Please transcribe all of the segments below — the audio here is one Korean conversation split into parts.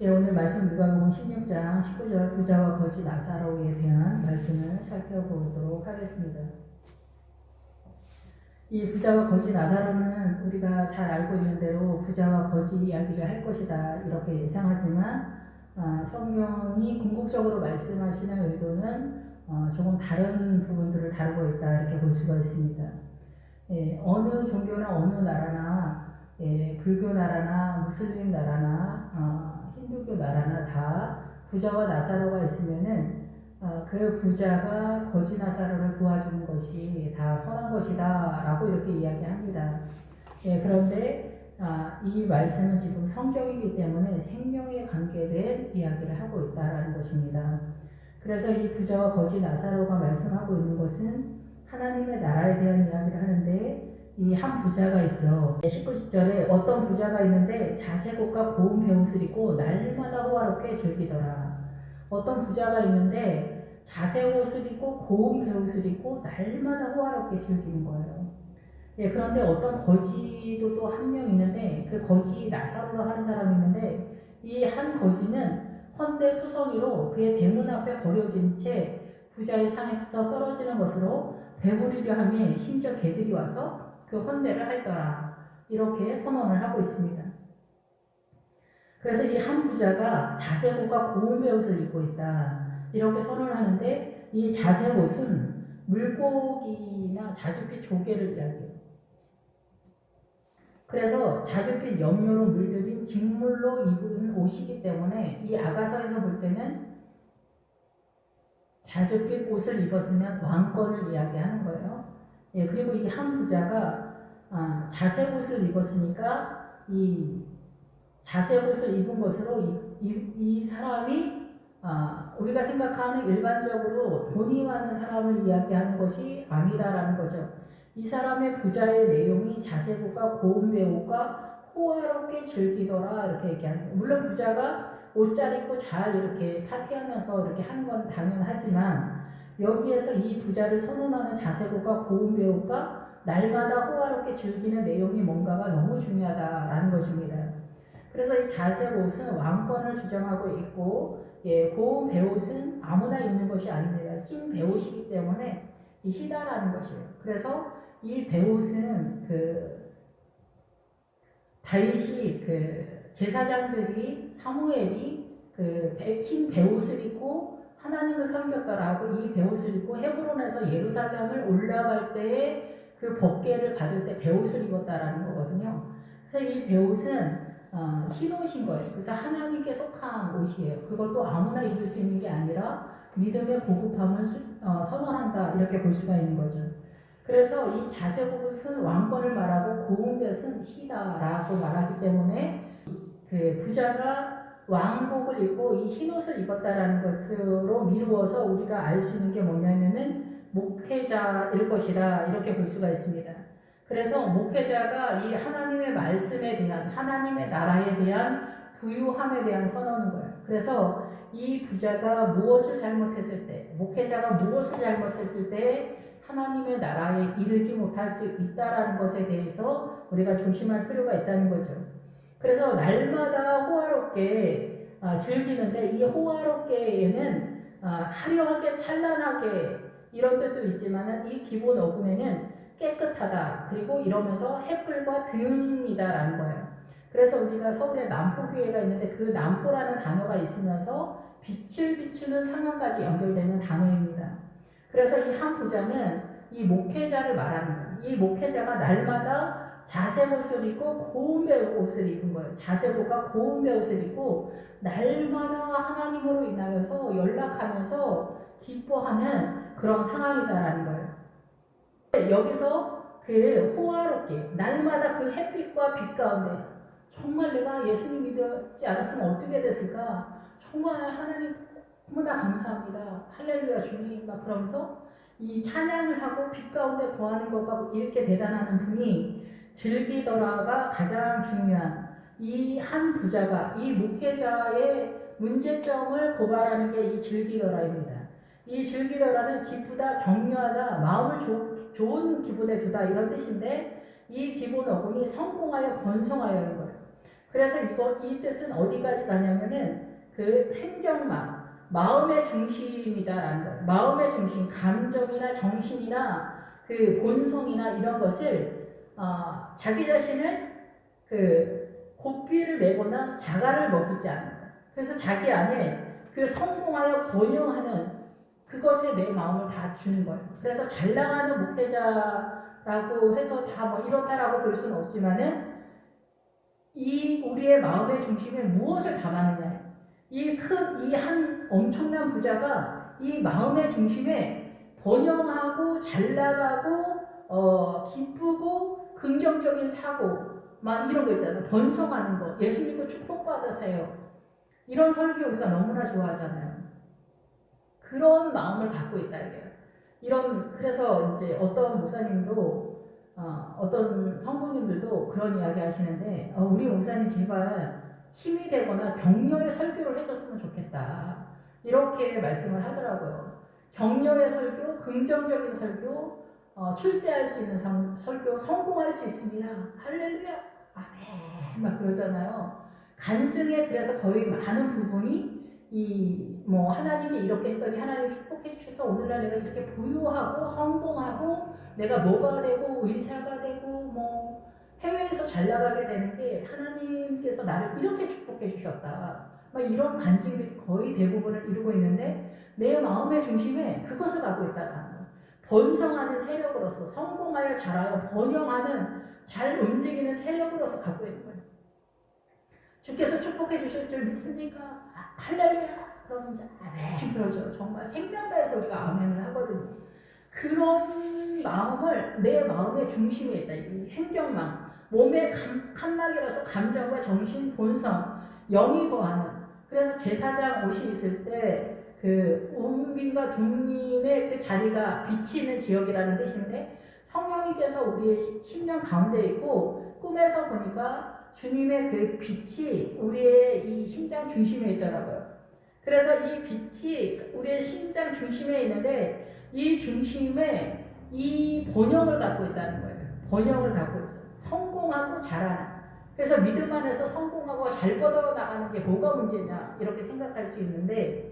오늘 말씀 누가복음 16장 19절 부자와 거지 나사로에 대한 말씀을 살펴보도록 하겠습니다. 이 부자와 거지 나사로는 우리가 잘 알고 있는 대로 부자와 거지 이야기를 할 것이다 이렇게 예상하지만 성경이 궁극적으로 말씀하시는 의도는 조금 다른 부분들을 다루고 있다 이렇게 볼 수가 있습니다. 어느 종교나 어느 나라나 불교 나라나 무슬림 나라나 힌두교 나라나 다 부자와 나사로가 있으면은 그 부자가 거지 나사로를 도와주는 것이 다 선한 것이다 라고 이렇게 이야기합니다. 그런데 이 말씀은 지금 성경이기 때문에 생명에 관계된 이야기를 하고 있다라는 것입니다. 그래서 이 부자와 거지 나사로가 말씀하고 있는 것은 하나님의 나라에 대한 이야기를 하는데 이 한 부자가 있어. 19절에 어떤 부자가 있는데 자색옷과 고운 베옷을 입고 날마다 호화롭게 즐기더라. 어떤 부자가 있는데 자색옷을 입고 고운 베옷을 입고 날마다 호화롭게 즐기는 거예요. 그런데 어떤 거지도 또 한 명 있는데 그 거지 나사로로 하는 사람이 있는데 이 한 거지는 헌데투성이로 그의 대문 앞에 버려진 채 부자의 상에서 떨어지는 것으로 배부리려 하며 심지어 개들이 와서 그 헌대를 할더라 이렇게 선언을 하고 있습니다. 그래서 이 한 부자가 자색옷과 고운 베옷을 입고 있다 이렇게 선언을 하는데 이 자색옷은 물고기나 자줏빛 조개를 이야기해요. 그래서 자줏빛 염료로 물들인 직물로 입은 옷이기 때문에 이 아가서에서 볼 때는 자줏빛 옷을 입었으면 왕권을 이야기하는 거예요. 그리고 이 한 부자가 자색 옷을 입었으니까 이 자색 옷을 입은 것으로 이 사람이 우리가 생각하는 일반적으로 돈이 많은 사람을 이야기하는 것이 아니다라는 거죠. 이 사람의 부자의 내용이 자색 옷과 고운 베옷과 호화롭게 즐기더라 이렇게 얘기하는 거예요. 물론 부자가 옷 잘 입고 잘 이렇게 파티하면서 이렇게 하는 건 당연하지만 여기에서 이 부자를 선언하는 자색옷과 고운 베옷과 날마다 호화롭게 즐기는 내용이 뭔가가 너무 중요하다라는 것입니다. 그래서 이 자색옷은 왕권을 주장하고 있고 고운 베옷은 아무나 입는 것이 아닙니다. 흰 베옷이기 때문에 이 희다라는 것이에요. 그래서 이 베옷은 다윗이 제사장들이 사무엘이 흰 베옷을 입고 하나님을 섬겼더라고 이 베옷을 입고 헤브론에서 예루살렘을 올라갈 때에 그 법궤를 받을 때 베옷을 입었다라는 거거든요. 그래서 이 베옷은 흰 옷인 거예요. 그래서 하나님께 속한 옷이에요. 그것도 아무나 입을 수 있는 게 아니라 믿음의 고급함을 선언한다 이렇게 볼 수가 있는 거죠. 그래서 이 자색옷은 왕권을 말하고 고운 베옷은 희다라고 말하기 때문에 그 부자가 왕복을 입고 이 흰옷을 입었다라는 것으로 미루어서 우리가 알 수 있는 게 뭐냐면은 목회자일 것이다 이렇게 볼 수가 있습니다. 그래서 목회자가 이 하나님의 말씀에 대한 하나님의 나라에 대한 부유함에 대한 선언인 거예요. 그래서 이 부자가 무엇을 잘못했을 때 목회자가 무엇을 잘못했을 때 하나님의 나라에 이르지 못할 수 있다라는 것에 대해서 우리가 조심할 필요가 있다는 거죠. 그래서 날마다 호화롭게 즐기는데 이 호화롭게에는 화려하게 찬란하게 이런 뜻도 있지만 이 기본 어근에는 깨끗하다 그리고 이러면서 햇불과 등이다라는 거예요. 그래서 우리가 서울에 남포교회가 있는데 그 남포라는 단어가 있으면서 빛을 비추는 상황까지 연결되는 단어입니다. 그래서 이 한 부자는 이 목회자를 말하는 거예요. 이 목회자가 날마다 자색옷을 입고 고운 베옷을 입은 거예요. 자색옷과 고운 베옷을 입고 날마다 하나님으로 인하여서 연락하면서 기뻐하는 그런 상황이다라는 거예요. 여기서 그 호화롭게 날마다 그 햇빛과 빛 가운데 정말 내가 예수님 믿지 않았으면 어떻게 됐을까? 정말 하나님 너무나 감사합니다. 할렐루야 주님 막 그러면서 이 찬양을 하고 빛 가운데 거하는 것과 이렇게 대단한 분이 즐기더라가 가장 중요한 이 한 부자가 이 목회자의 문제점을 고발하는 게 이 즐기더라입니다. 이 즐기더라는 기쁘다, 격려하다, 마음을 좋은 기분에 두다 이런 뜻인데 이 기본 어근이 성공하여 번성하여인 거예요. 그래서 이 뜻은 어디까지 가냐면은 그 행정망, 마음의 중심이다라는 거예요. 마음의 중심, 감정이나 정신이나 그 본성이나 이런 것을 자기 자신을 그 고삐를 메거나 자갈을 먹이지 않는 거예요. 그래서 자기 안에 그 성공하여 번영하는 그것에 내 마음을 다 주는 거예요. 그래서 잘 나가는 목회자라고 해서 다 뭐 이렇다라고 볼 수는 없지만은 이 우리의 마음의 중심에 무엇을 담았느냐. 이 한 엄청난 부자가 이 마음의 중심에 번영하고 잘 나가고 기쁘고 긍정적인 사고 막 이런 거 있잖아요. 번성하는 거. 예수 믿고 축복받으세요. 이런 설교 우리가 너무나 좋아하잖아요. 그런 마음을 갖고 있다 이게요. 그래서 이제 어떤 목사님도 어떤 성도님들도 그런 이야기 하시는데 우리 목사님 제발 힘이 되거나 격려의 설교를 해줬으면 좋겠다. 이렇게 말씀을 하더라고요. 격려의 설교, 긍정적인 설교, 출세할 수 있는 설교, 성공할 수 있습니다. 할렐루야, 아멘, 막 그러잖아요. 간증에 그래서 거의 많은 부분이 뭐 하나님이 이렇게 했더니 하나님 축복해 주셔서 오늘날 내가 이렇게 부유하고 성공하고 내가 뭐가 되고 의사가 되고 뭐 해외에서 잘 나가게 되는 게 하나님께서 나를 이렇게 축복해 주셨다. 막 이런 간증들이 거의 대부분을 이루고 있는데 내 마음의 중심에 그것을 갖고 있다는 거예요. 번성하는 세력으로서 성공하여 자라여 번영하는 잘 움직이는 세력으로서 갖고 있는 거예요. 주께서 축복해 주실 줄 믿습니까? 할렐루야. 그러면 이제 아멘 그러죠. 정말 생명 다해서 우리가 아멘을 하거든요. 그런 마음을 내 마음의 중심에 있다. 이 행정망, 몸의 칸막이라서 감정과 정신, 본성, 영이 거하는. 그래서 제사장 옷이 있을 때 그 웅빈과 둠림의 그 자리가 비치는 지역이라는 뜻인데 성령님께서 우리의 심령 가운데 있고 꿈에서 보니까 주님의 그 빛이 우리의 이 심장 중심에 있더라고요. 그래서 이 빛이 우리의 심장 중심에 있는데 이 중심에 이 번영을 갖고 있다는 거예요. 번영을 갖고 있어요. 성공하고 자라는. 그래서 믿음 안에서 성공하고 잘 뻗어나가는 게 뭐가 문제냐 이렇게 생각할 수 있는데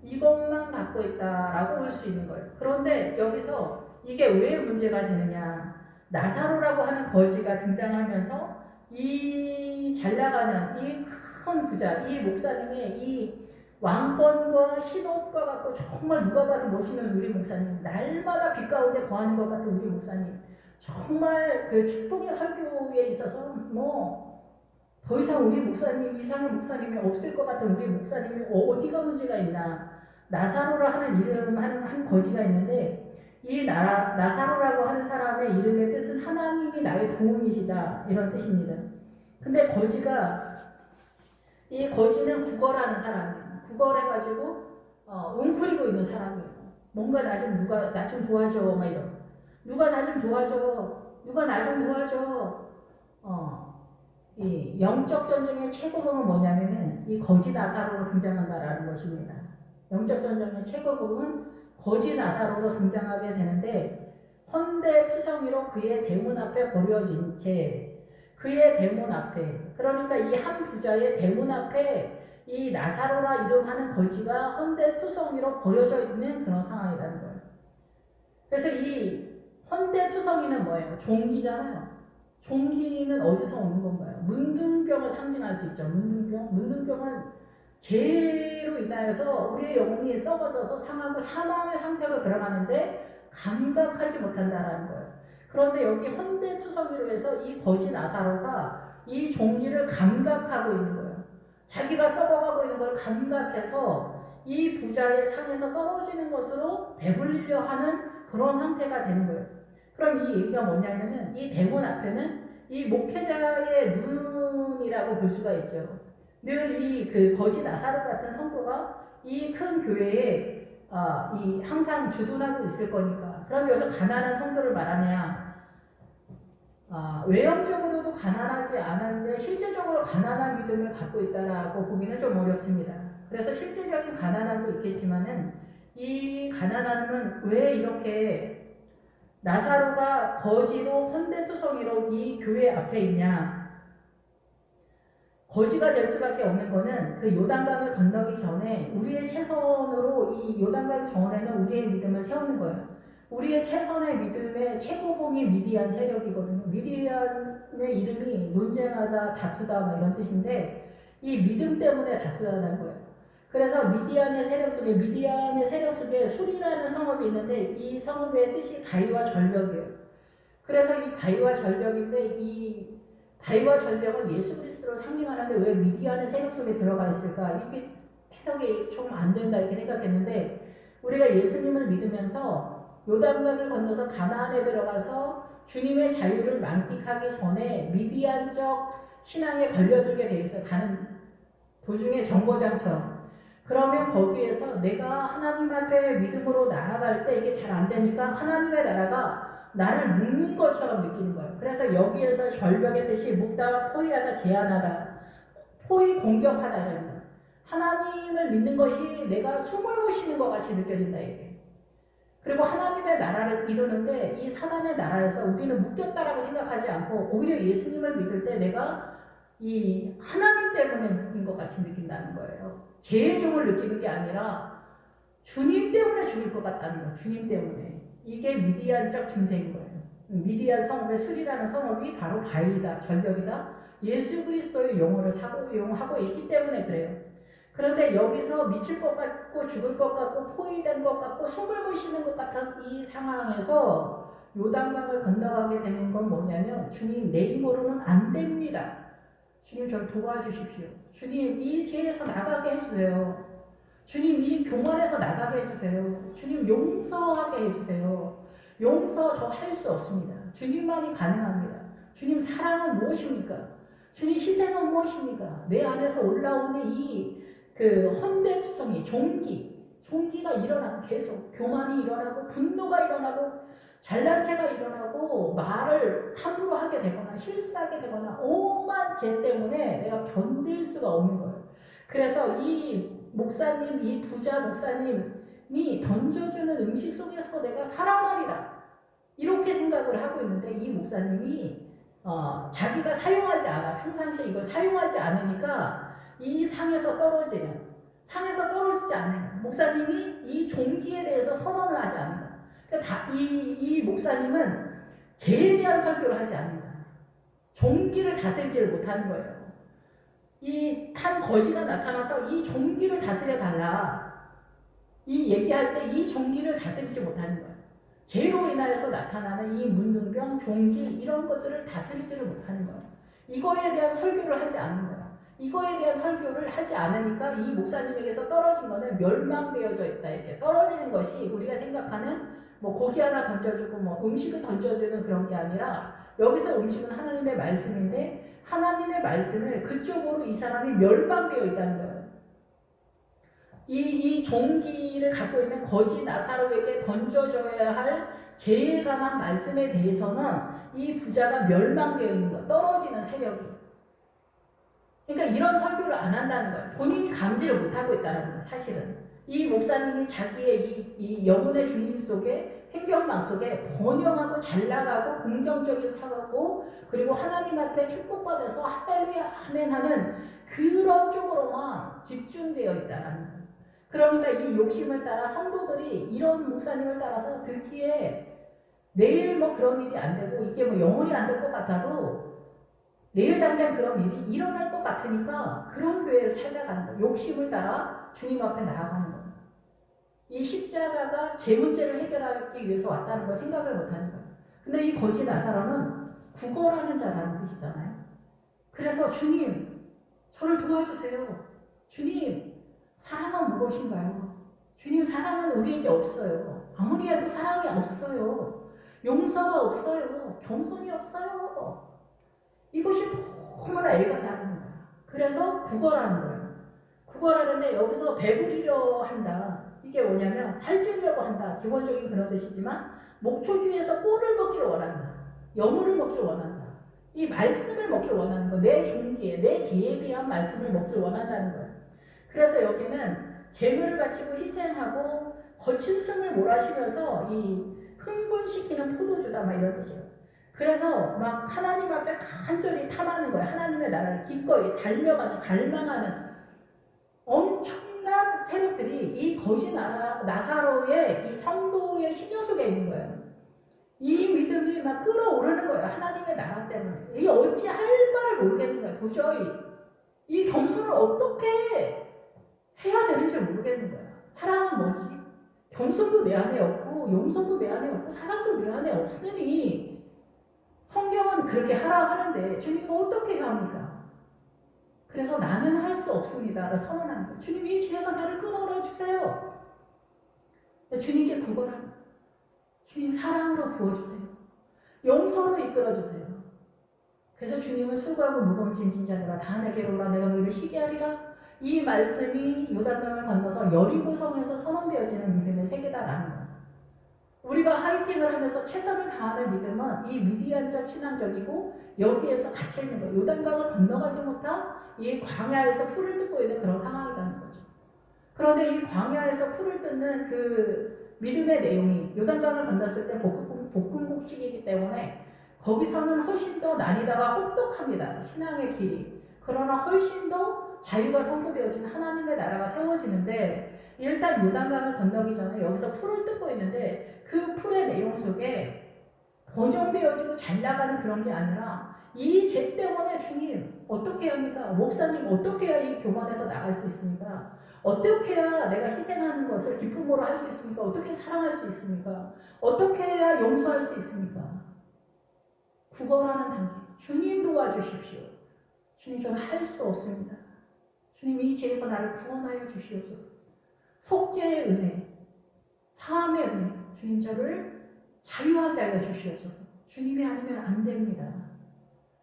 이것만 갖고 있다라고 볼 수 있는 거예요. 그런데 여기서 이게 왜 문제가 되느냐. 나사로라고 하는 거지가 등장하면서 이 잘 나가는 이 큰 부자, 이 목사님의 이 왕권과 흰옷과 같고 정말 누가 봐도 멋있는 우리 목사님, 날마다 빛 가운데 거하는 것 같은 우리 목사님, 정말 그 축복의 설교에 있어서 뭐 더 이상 우리 목사님 이상의 목사님이 없을 것 같은 우리 목사님이 어디가 문제가 있나. 나사로라 하는 이름 하는 한 거지가 있는데 이 나사로라고 하는 사람의 이름의 뜻은 하나님이 나의 도움이시다 이런 뜻입니다. 근데 이 거지는 구걸하는 사람이에요. 구걸해가지고 웅크리고 있는 사람이에요. 뭔가 누가 나 좀 도와줘 막 이런. 누가 나 좀 도와줘. 이 영적 전쟁의 최고봉은 뭐냐면은 이 거지 나사로로 등장한다라는 것입니다. 영적 전쟁의 최고봉은 거지 나사로로 등장하게 되는데 헌대투성이로 그의 대문 앞에 버려진 채 그의 대문 앞에 그러니까 이 한 부자의 대문 앞에 이 나사로라 이름하는 거지가 헌대투성이로 버려져 있는 그런 상황이라는 거예요. 그래서 이 헌대투성이는 뭐예요? 종기잖아요. 종기는 어디서 오는 건가요? 문둥병을 상징할 수 있죠. 문둥병은 죄로 인하여서 우리의 영혼이 썩어져서 상하고 사망의 상태로 들어가는데 감각하지 못한다라는 거예요. 그런데 여기 헌대투성이로 해서 이 거지 나사로가 이 종기를 감각하고 있는 거예요. 자기가 썩어가고 있는 걸 감각해서 이 부자의 상에서 떨어지는 것으로 배불리려 하는 그런 상태가 되는 거예요. 그럼 이 얘기가 뭐냐면은 이 대문 앞에는 이 목회자의 문이라고 볼 수가 있죠. 늘 이 그 거지 나사로 같은 성도가 이 큰 교회에 이 항상 주둔하고 있을 거니까. 그럼 여기서 가난한 성도를 말하냐? 외형적으로도 가난하지 않은데 실제적으로 가난한 믿음을 갖고 있다라고 보기는 좀 어렵습니다. 그래서 실제적인 가난함도 있겠지만은 이 가난함은 왜 이렇게 나사로가 거지로 헌대투성이로 이 교회 앞에 있냐? 거지가 될 수밖에 없는 거는 그 요단강을 건너기 전에 우리의 최선으로 이 요단강 전에는 우리의 믿음을 세우는 거예요. 우리의 최선의 믿음의 최고봉이 미디안 세력이거든요. 미디안의 이름이 논쟁하다, 다투다 뭐 이런 뜻인데 이 믿음 때문에 다투다라는 거예요. 그래서 미디안의 세력 속에 술이라는 성읍이 있는데 이 성읍의 뜻이 가위와 절벽이에요. 그래서 이 가위와 절벽인데 이 가위와 절벽은 예수 그리스도를 상징하는데 왜 미디안의 세력 속에 들어가 있을까? 이게 해석이 좀 안 된다 이렇게 생각했는데 우리가 예수님을 믿으면서 요단강을 건너서 가나안에 들어가서 주님의 자유를 만끽하기 전에 미디안적 신앙에 걸려들게 돼 있어요. 가는 도중에 정거장처럼. 그러면 거기에서 내가 하나님 앞에 믿음으로 나아갈 때 이게 잘 안 되니까 하나님의 나라가 나를 묶는 것처럼 느끼는 거예요. 그래서 여기에서 절벽의 뜻이 묶다, 포위하다, 제한하다, 포위 공격하다는 거예요. 하나님을 믿는 것이 내가 숨을 못 쉬는 것 같이 느껴진다 이게. 그리고 하나님의 나라를 이루는데 이 사단의 나라에서 우리는 묶였다라고 생각하지 않고 오히려 예수님을 믿을 때 내가 이 하나님 때문에 묶인 것 같이 느낀다는 거예요. 죄의 종을 느끼는 게 아니라 주님 때문에 죽을 것 같다는 거예요. 주님 때문에. 이게 미디안적 증세인 거예요. 미디안 성읍의 술이라는 성읍이 바로 바위다, 절벽이다. 예수 그리스도의 용어를 사용하고 있기 때문에 그래요. 그런데 여기서 미칠 것 같고 죽을 것 같고 포위된 것 같고 숨을 못 쉬는 것 같은 이 상황에서 요단강을 건너가게 되는 건 뭐냐면 주님 내 힘으로는 안 됩니다. 주님 저를 도와주십시오. 주님 이 죄에서 나가게 해주세요. 주님 이 교만에서 나가게 해주세요. 주님 용서하게 해주세요. 용서 저 할 수 없습니다. 주님만이 가능합니다. 주님 사랑은 무엇입니까? 주님 희생은 무엇입니까? 내 안에서 올라오는 이 헌대투성이 종기가 일어나고 계속 교만이 일어나고 분노가 일어나고 잘난 체가 일어나고 말을 함부로 하게 되거나 실수하게 되거나 오만 죄 때문에 내가 견딜 수가 없는 거예요. 그래서 이 목사님, 이 부자 목사님이 던져주는 음식 속에서 내가 살아나리라 이렇게 생각을 하고 있는데 이 목사님이 자기가 사용하지 않아 평상시에 이걸 사용하지 않으니까 이 상에서 떨어지지 않는 목사님이 이 종기에 대해서 선언을 하지 않는 그러니까 이 목사님은 죄에 대한 설교를 하지 않는다. 종기를 다스리지를 못하는 거예요. 이 한 거지가 나타나서 이 종기를 다스려 달라. 이 얘기할 때 이 종기를 다스리지 못하는 거예요. 죄로 인하여서 나타나는 이 문둥병, 종기 이런 것들을 다스리지를 못하는 거예요. 이거에 대한 설교를 하지 않는 거예요. 이거에 대한 설교를 하지 않으니까 이 목사님에게서 떨어진 거는 멸망되어져 있다. 이렇게 떨어지는 것이 우리가 생각하는 뭐 고기 하나 던져주고 뭐 음식을 던져주는 그런 게 아니라 여기서 음식은 하나님의 말씀인데 하나님의 말씀을 그쪽으로 이 사람이 멸망되어 있다는 거예요. 이 종기를 갖고 있는 거지 나사로에게 던져줘야 할 죄에 관한 말씀에 대해서는 이 부자가 멸망되어 있는 거예요. 떨어지는 세력이. 그러니까 이런 설교를 안 한다는 거예요. 본인이 감지를 못하고 있다는 거예요. 사실은. 이 목사님이 자기의 이 영혼의 중심 속에 행경망 속에 번영하고 잘나가고 긍정적인 사고고 그리고 하나님 앞에 축복받아서 할렐루야 아멘 하는 그런 쪽으로만 집중되어 있다는 거예요. 그러니까 이 욕심을 따라 성도들이 이런 목사님을 따라서 듣기에 내일 뭐 그런 일이 안 되고 이게 뭐 영원히 안 될 것 같아도 내일 당장 그런 일이 일어날 것 같으니까 그런 교회를 찾아가는 거예요. 욕심을 따라 주님 앞에 나아가는 거예요. 이 십자가가 제 문제를 해결하기 위해서 왔다는 걸 생각을 못하는 거예요. 근데 이 거지 나사로는 구걸하는 자라는 뜻이잖아요. 그래서 주님 저를 도와주세요. 주님 사랑은 무엇인가요? 주님 사랑은 우리에게 없어요. 아무리 해도 사랑이 없어요. 용서가 없어요. 겸손이 없어요. 이것이 너무나 애가 다른 거야. 그래서 구걸하는 거예요. 구걸하는데 여기서 배부리려 한다. 이게 뭐냐면 살찌려고 한다. 기본적인 그런 뜻이지만 목초주에서 꼴을 먹기를 원한다. 여물을 먹기를 원한다. 이 말씀을 먹기를 원하는 거. 내 종기에 내 죄에 대한 말씀을 먹기를 원한다는 거예요. 그래서 여기는 재물을 바치고 희생하고 거친 숨을 몰아쉬면서 이 흥분시키는 포도주다 막 이런 뜻이에요. 그래서 막 하나님 앞에 간절히 탐하는 거예요. 하나님의 나라를 기꺼이 달려가는, 갈망하는 엄청난 세력들이 이 거짓 나사로의 이 성도의 신경 속에 있는 거예요. 이 믿음이 막 끌어오르는 거예요. 하나님의 나라 때문에. 이게 어찌 할 바를 모르겠는 거예요. 도저히. 이 겸손을 어떻게 해야 되는지 모르겠는 거예요. 사랑은 뭐지? 겸손도 내 안에 없고 용서도 내 안에 없고 사랑도 내 안에 없으니 성경은 그렇게 하라 하는데 주님 어떻게 해야 합니까? 그래서 나는 할 수 없습니다. 선언하는 거예요. 주님 이 집에서 나를 끊어라 주세요. 주님께 구걸합니다. 주님 사랑으로 부어주세요. 용서로 이끌어주세요. 그래서 주님은 수고하고 무거운 짐진 자들아 다 내게로 오라 내가 너희를 쉬게 하리라. 이 말씀이 요단강을 건너서 여리고성에서 선언되어지는 믿음의 세계다라는 거예요. 우리가 하이킹을 하면서 최선을 다하는 믿음은 이 미디안적 신앙적이고 여기에서 갇혀있는 거예요. 요단강을 건너가지 못한 이 광야에서 풀을 뜯고 있는 그런 상황이라는 거죠. 그런데 이 광야에서 풀을 뜯는 그 믿음의 내용이 요단강을 건넜을 때 복음곡식이기 때문에 거기서는 훨씬 더 난이다가 혹독합니다. 신앙의 길이. 그러나 훨씬 더 자유가 선포되어진 하나님의 나라가 세워지는데 일단 요단강을 건너기 전에 여기서 풀을 뜯고 있는데 그 풀의 내용 속에 번영되어지고 잘 나가는 그런 게 아니라 이 죄 때문에 주님 어떻게 해야 합니까? 목사님 어떻게 해야 이 교만에서 나갈 수 있습니까? 어떻게 해야 내가 희생하는 것을 기쁨으로 할 수 있습니까? 어떻게 사랑할 수 있습니까? 어떻게 해야 용서할 수 있습니까? 구걸하는 단계. 주님 도와주십시오. 주님 저는 할 수 없습니다. 주님 이 죄에서 나를 구원하여 주시옵소서. 속죄의 은혜, 사함의 은혜, 주님 저를 자유하게 하여 주시옵소서. 주님이 아니면 안 됩니다.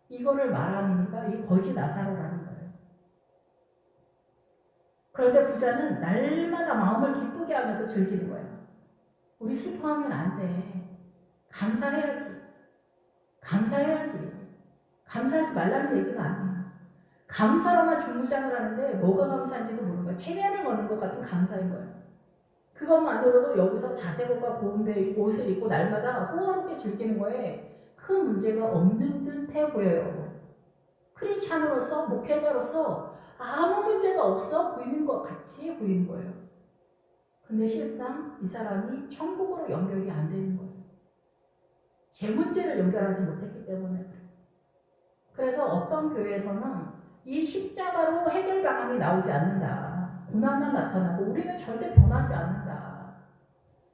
이거를 말하는 이가 이 거짓 나사로라는 거예요. 그런데 부자는 날마다 마음을 기쁘게 하면서 즐기는 거예요. 우리 슬퍼하면 안 돼. 감사해야지. 감사해야지. 감사하지 말라는 얘기가 아니에요. 감사로만 중무장을 하는데 뭐가 감사한지도 모르는 거예요. 체면을 거는 것 같은 감사인 거예요. 그것만으로도 여기서 자세복과 고운 옷을 입고 날마다 호화롭게 즐기는 거에 큰 문제가 없는 듯해 보여요. 크리스찬으로서 목회자로서 아무 문제가 없어 보이는 것 같이 보이는 거예요. 근데 실상 이 사람이 천국으로 연결이 안 되는 거예요. 제 문제를 연결하지 못했기 때문에 그래요. 그래서 어떤 교회에서는 이 십자가로 해결 방안이 나오지 않는다. 고난만 나타나고 우리는 절대 변하지 않는다.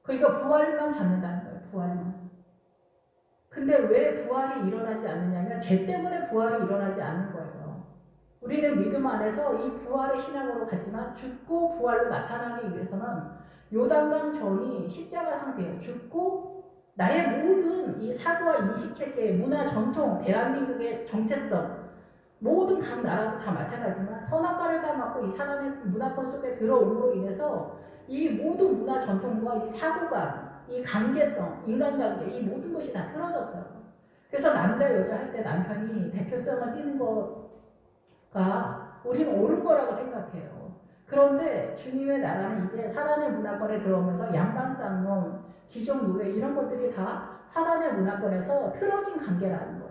그러니까 부활만 잡는다는 거예요. 부활만. 근데 왜 부활이 일어나지 않느냐면 죄 때문에 부활이 일어나지 않는 거예요. 우리는 믿음 안에서 이 부활의 신앙으로 갔지만 죽고 부활로 나타나기 위해서는 요단강 전이 십자가 상태예요. 죽고 나의 모든 이 사고와 인식체계, 문화, 전통, 대한민국의 정체성 모든 각 나라도 다 마찬가지지만 선악과를 다 맞고 이 사람의 문화권 속에 들어옴으로 인해서 이 모든 문화 전통과 이 사고감, 이 관계성, 인간관계 이 모든 것이 다 틀어졌어요. 그래서 남자 여자 할 때 남편이 대표성을 띠는 거가 우리는 옳은 거라고 생각해요. 그런데 주님의 나라는 이게 사단의 문화권에 들어오면서 양반쌍놈, 기존 노래 이런 것들이 다 사단의 문화권에서 틀어진 관계라는 거예요.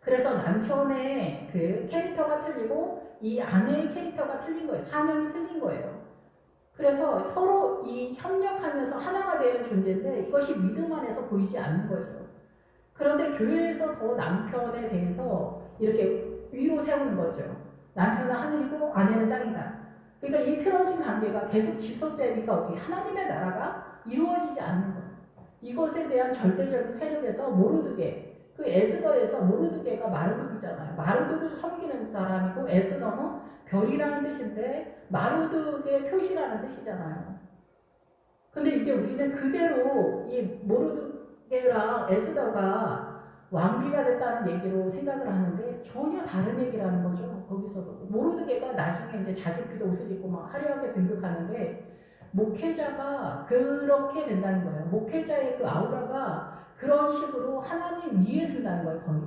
그래서 남편의 그 캐릭터가 틀리고 이 아내의 캐릭터가 틀린 거예요. 사명이 틀린 거예요. 그래서 서로 이 협력하면서 하나가 되는 존재인데 이것이 믿음 안에서 보이지 않는 거죠. 그런데 교회에서 더 남편에 대해서 이렇게 위로 세우는 거죠. 남편은 하늘이고 아내는 땅이다. 그러니까 이 틀어진 관계가 계속 지속되니까 어떻게 하나님의 나라가 이루어지지 않는 거예요. 이것에 대한 절대적인 세력에서 모르드게 그 에스더에서 모르드게가 마르둑이잖아요. 마르둑을 섬기는 사람이고 에스더는 별이라는 뜻인데 마르둑의 표시라는 뜻이잖아요. 근데 이제 우리는 그대로 이 모르드게랑 에스더가 왕비가 됐다는 얘기로 생각을 하는데 전혀 다른 얘기라는 거죠. 거기서도 모르드게가 나중에 이제 자주피도 옷을 입고 막 화려하게 등극하는데 목회자가 그렇게 된다는 거예요. 목회자의 그 아우라가 그런 식으로 하나님 위에 쓴다는 거예요, 거의.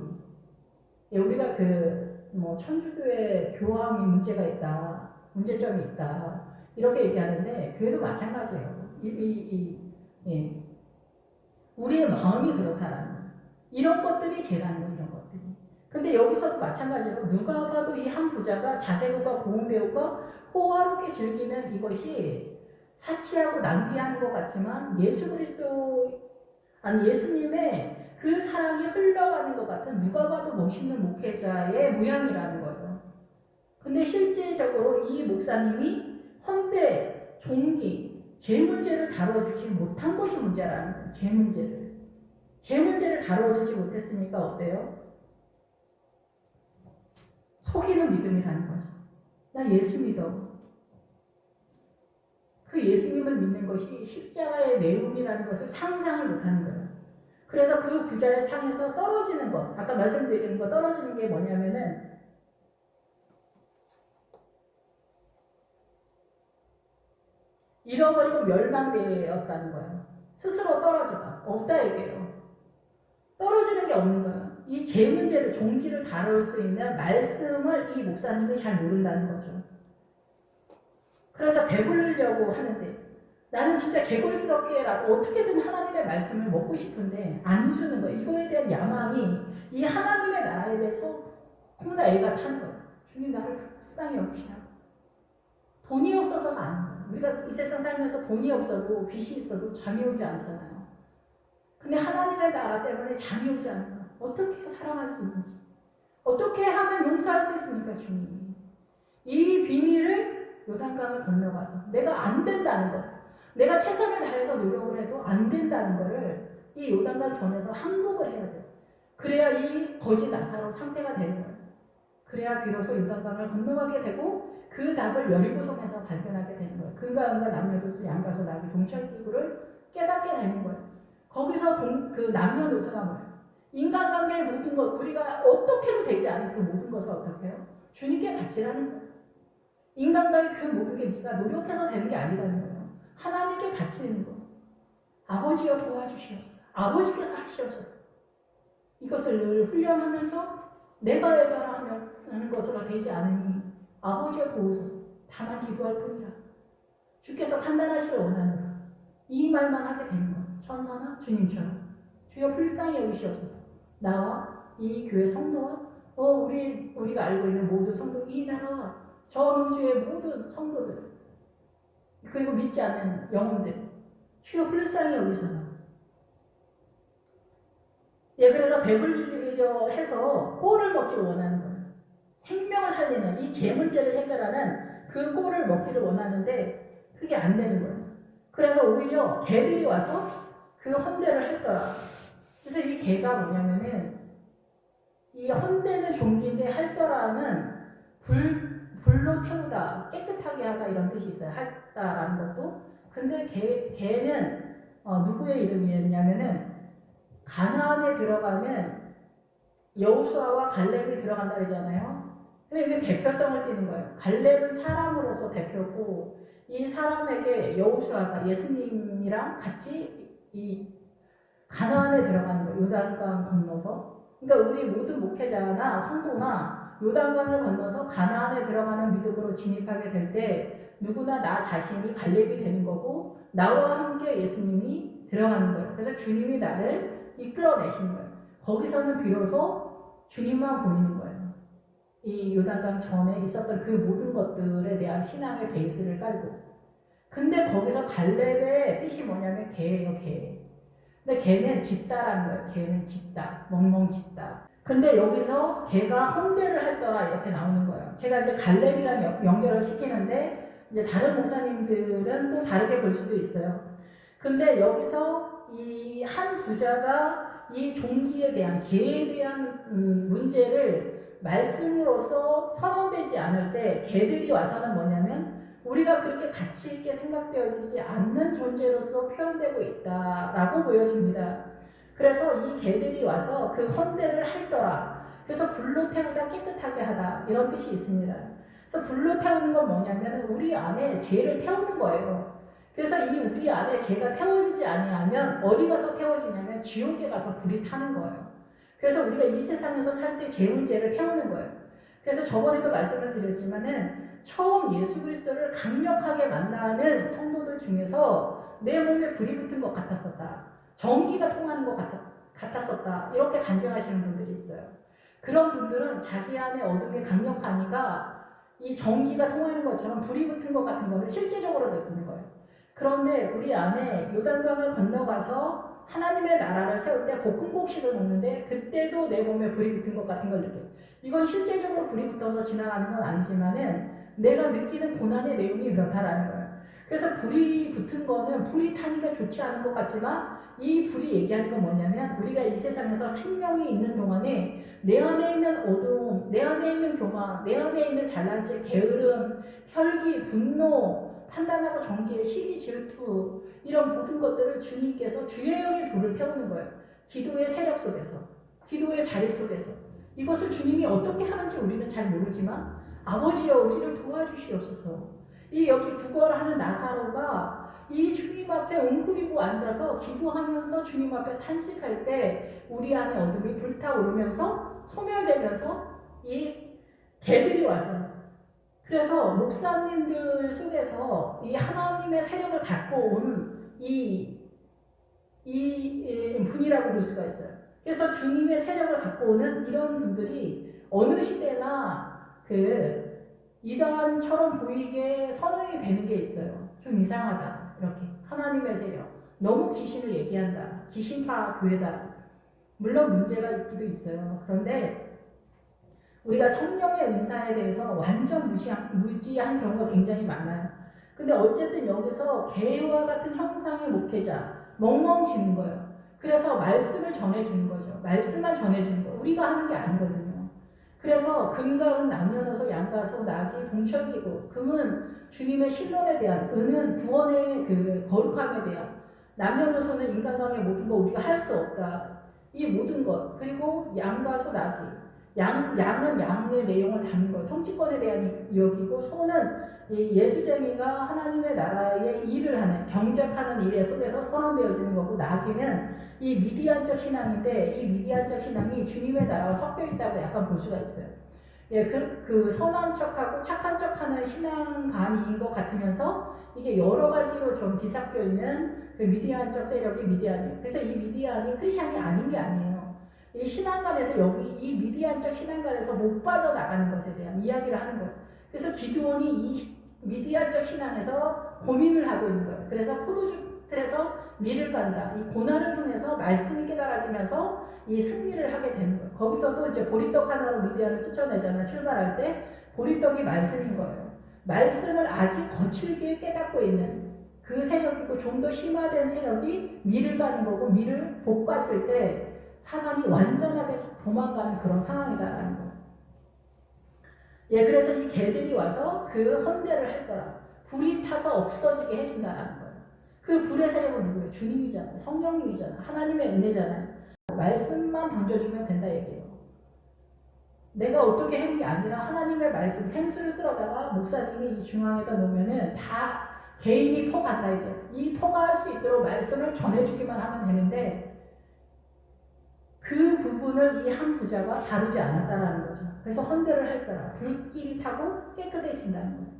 예, 우리가 천주교의 교황이 문제가 있다, 문제점이 있다, 이렇게 얘기하는데, 교회도 마찬가지예요. 예. 우리의 마음이 그렇다라는 거예요. 이런 것들이 죄라는 거, 이런 것들이. 근데 여기서도 마찬가지로 누가 봐도 이 한 부자가 자세고가 고운 배우가 호화롭게 즐기는 이것이 사치하고 낭비하는 것 같지만 예수 그리스도 아니 예수님의 그 사랑이 흘러가는 것 같은 누가 봐도 멋있는 목회자의 모양이라는 거예요. 근데 실제적으로 이 목사님이 헌데, 종기, 제 문제를 다뤄주지 못한 것이 문제라는 거예요. 제 문제를 다뤄주지 못했으니까 어때요? 속이는 믿음이라는 거죠. 나 예수 믿어. 그 예수님을 믿는 것이 십자가의 내용이라는 것을 상상을 못하는 거예요. 그래서 그 부자의 상에서 떨어지는 것, 아까 말씀드린 거 떨어지는 게 뭐냐면은 잃어버리고 멸망되었다는 거예요. 스스로 떨어지다. 없다 이게요. 떨어지는 게 없는 거예요. 이 제 문제를, 종기를 다룰 수 있는 말씀을 이 목사님이 잘 모른다는 거죠. 그래서 배부르려고 하는데 나는 진짜 개걸스럽게라도 어떻게든 하나님의 말씀을 먹고 싶은데 안 주는 거예요. 이거에 대한 야망이 이 하나님의 나라에 대해서 너무나 애가 타는 거예요. 주님 나를 불쌍히 여기시라고. 돈이 없어서가 아닌 거예요. 우리가 이 세상 살면서 돈이 없어도 빚이 있어도 잠이 오지 않잖아요. 근데 하나님의 나라 때문에 잠이 오지 않는 거예요. 어떻게 사랑할 수 있는지, 어떻게 하면 용서할 수 있습니까, 주님이. 이 비밀을 요단강을 건너가서 내가 안 된다는 것, 내가 최선을 다해서 노력을 해도 안 된다는 것을 이 요단강 전에서 항복을 해야 돼요. 그래야 이 거지 나사로 상태가 되는 거예요. 그래야 비로소 요단강을 건너가게 되고 그 답을 여리고성에서 발견하게 되는 거예요. 금가은과 남녀노소 양가서 나비 동철기구를 깨닫게 되는 거예요. 거기서 그 남녀노소가 뭐예요? 인간관계의 모든 것, 우리가 어떻게도 되지 않은 그 모든 것을 어떻게 해요? 주님께 바치라는 거예요. 인간관계 그 모든 게 네가 노력해서 되는 게 아니라는 거예요. 하나님께 바치는 거. 아버지여 도와주시옵소서. 아버지께서 하시옵소서. 이것을 늘 훈련하면서 내가 하는 것으로 되지 않으니 아버지여 도우소서. 다만 기도할 뿐이라. 주께서 판단하시길 원하노라. 이 말만 하게 되는 거예요. 천사나 주님처럼. 주여 불쌍히 여기시옵소서. 나와 이 교회 성도와 우리가 알고 있는 모든 성도, 이 나라와 전 우주의 모든 성도들, 그리고 믿지 않는 영혼들, 주여 불쌍히 여기소서. 예, 그래서 배불리려 해서 꼴을 먹기를 원하는 거예요. 생명을 살리는 이 제 문제를 해결하는 그 꼴을 먹기를 원하는데 그게 안 되는 거예요. 그래서 오히려 개들이 와서 그 헌대를 했더라. 그래서 이 개가 뭐냐면은 이 헌대는 종기인데 할더라는 불로 태우다, 깨끗하게 하다 이런 뜻이 있어요. 할다라는 것도. 근데 개는 누구의 이름이었냐면은 가나안에 들어가는 여호수아와 갈렙이 들어간다 그러잖아요. 근데 이게 대표성을 띠는 거예요. 갈렙은 사람으로서 대표고 이 사람에게 여호수아가 예수님이랑 같이 이 가나안에 들어가는 거예요. 요단강 건너서. 그러니까 우리 모든 목회자나 성도나 요단강을 건너서 가나안에 들어가는 믿음으로 진입하게 될 때 누구나 나 자신이 갈렙이 되는 거고 나와 함께 예수님이 들어가는 거예요. 그래서 주님이 나를 이끌어내시는 거예요. 거기서는 비로소 주님만 보이는 거예요. 이 요단강 전에 있었던 그 모든 것들에 대한 신앙의 베이스를 깔고. 근데 거기서 갈렙의 뜻이 뭐냐면 개예요, 개. 근데 개는 짖다라는 거예요. 개는 짖다. 멍멍 짖다. 근데 여기서 개가 헌대를 했더라 이렇게 나오는 거예요. 제가 이제 갈렙이랑 연결을 시키는데 이제 다른 목사님들은 또 다르게 볼 수도 있어요. 근데 여기서 이 한 부자가 이 종기에 대한 죄에 대한 문제를 말씀으로서 선언되지 않을 때 개들이 와서는 뭐냐면 우리가 그렇게 가치 있게 생각되어지지 않는 존재로서 표현되고 있다라고 보여집니다. 그래서 이 개들이 와서 그 헌대를 할더라. 그래서 불로 태우다 깨끗하게 하다 이런 뜻이 있습니다. 그래서 불로 태우는 건 뭐냐면 우리 안에 죄를 태우는 거예요. 그래서 이 우리 안에 죄가 태워지지 아니하면 어디 가서 태워지냐면 지옥에 가서 불이 타는 거예요. 그래서 우리가 이 세상에서 살 때 제 문제를 태우는 거예요. 그래서 저번에도 말씀을 드렸지만은 처음 예수 그리스도를 강력하게 만나는 성도들 중에서 내 몸에 불이 붙은 것 같았었다. 전기가 통하는 것 같았다. 같았었다. 이렇게 간증하시는 분들이 있어요. 그런 분들은 자기 안에 어둠이 강력하니까 이 전기가 통하는 것처럼 불이 붙은 것 같은 거를 실제적으로 느끼는 거예요. 그런데 우리 안에 요단강을 건너가서 하나님의 나라를 세울 때 볶음국식을 먹는데 그때도 내 몸에 불이 붙은 것 같은 걸 느껴요. 이건 실제적으로 불이 붙어서 지나가는 건 아니지만은 내가 느끼는 고난의 내용이 그렇다라는 거예요. 그래서 불이 붙은 거는 불이 타니까 좋지 않은 것 같지만 이 불이 얘기하는 건 뭐냐면 우리가 이 세상에서 생명이 있는 동안에 내 안에 있는 어두움, 내 안에 있는 교만, 내 안에 있는 잘난 체, 게으름, 혈기, 분노, 판단하고 정죄의 시기, 질투 이런 모든 것들을 주님께서 주의 영의 불을 태우는 거예요. 기도의 세력 속에서, 기도의 자리 속에서 이것을 주님이 어떻게 하는지 우리는 잘 모르지만 아버지여 우리를 도와주시옵소서. 이 여기 구걸하는 나사로가 이 주님 앞에 웅크리고 앉아서 기도하면서 주님 앞에 탄식할 때 우리 안에 어둠이 불타오르면서 소멸되면서 이 개들이 와서 그래서 목사님들 속에서 이 하나님의 세력을 갖고 온 이 분이라고 볼 수가 있어요. 그래서 주님의 세력을 갖고 오는 이런 분들이 어느 시대나 이단처럼 보이게 선언이 되는 게 있어요. 좀 이상하다. 이렇게. 하나님의 세력. 너무 귀신을 얘기한다. 귀신파 교회다. 물론 문제가 있기도 있어요. 그런데 우리가 성령의 은사에 대해서 완전 무지한 경우가 굉장히 많아요. 근데 어쨌든 여기서 개와 같은 형상의 목회자, 멍멍지는 거예요. 그래서 말씀을 전해주는 거죠. 말씀만 전해주는 거예요. 우리가 하는 게 아니거든요. 그래서 금과 은 남녀노소 양가소 낙이 동철기고 금은 주님의 신론에 대한 은은 구원의 거룩함에 대한 남녀노소는 인간관계 모든 거 우리가 할 수 없다. 이 모든 것 그리고 양가소 낙이 양은 양의 내용을 담는 거예요. 통치권에 대한 이야기고 소는 예수쟁이가 하나님의 나라의 일을 하는 경쟁하는 일 속에서 선언되어지는 거고 나귀는 이 미디안적 신앙인데 이 미디안적 신앙이 주님의 나라와 섞여 있다고 약간 볼 수가 있어요. 예, 그 선한 척하고 착한 척하는 신앙관인 것 같으면서 이게 여러 가지로 좀 뒤섞여 있는 그 미디안적 세력이 미디안이에요. 그래서 이 미디안이 크리스천이 아닌 게 아니에요. 이 신앙관에서 여기 이 미디안적 신앙관에서 못 빠져나가는 것에 대한 이야기를 하는 거예요. 그래서 기드온이 이 미디안적 신앙에서 고민을 하고 있는 거예요. 그래서 포도주 틀에서 밀을 간다. 이 고난을 통해서 말씀이 깨달아지면서 이 승리를 하게 되는 거예요. 거기서도 이제 보리떡 하나로 미디안을 쫓아내잖아요. 출발할 때 보리떡이 말씀인 거예요. 말씀을 아직 거칠게 깨닫고 있는 그 세력이고 좀 더 심화된 세력이 밀을 가는 거고 밀을 볶았을 때 사단이 완전하게 도망가는 그런 상황이다라는 거예요. 예, 그래서 이 개들이 와서 그 헌대를 할 거라. 불이 타서 없어지게 해준다라는 거예요. 그 불의 세력은 누구예요? 주님이잖아요. 성령님이잖아요. 하나님의 은혜잖아요. 말씀만 던져주면 된다 얘기예요. 내가 어떻게 하는 게 아니라 하나님의 말씀, 생수를 끌어다가 목사님이 이 중앙에다 놓으면은 다 개인이 퍼간다 이게. 이 퍼갈 수 있도록 말씀을 전해주기만 하면 되는데 그 부분을 이 한 부자가 다루지 않았다라는 거죠. 그래서 헌대를 할 거라. 불길이 타고 깨끗해진다는 거예요.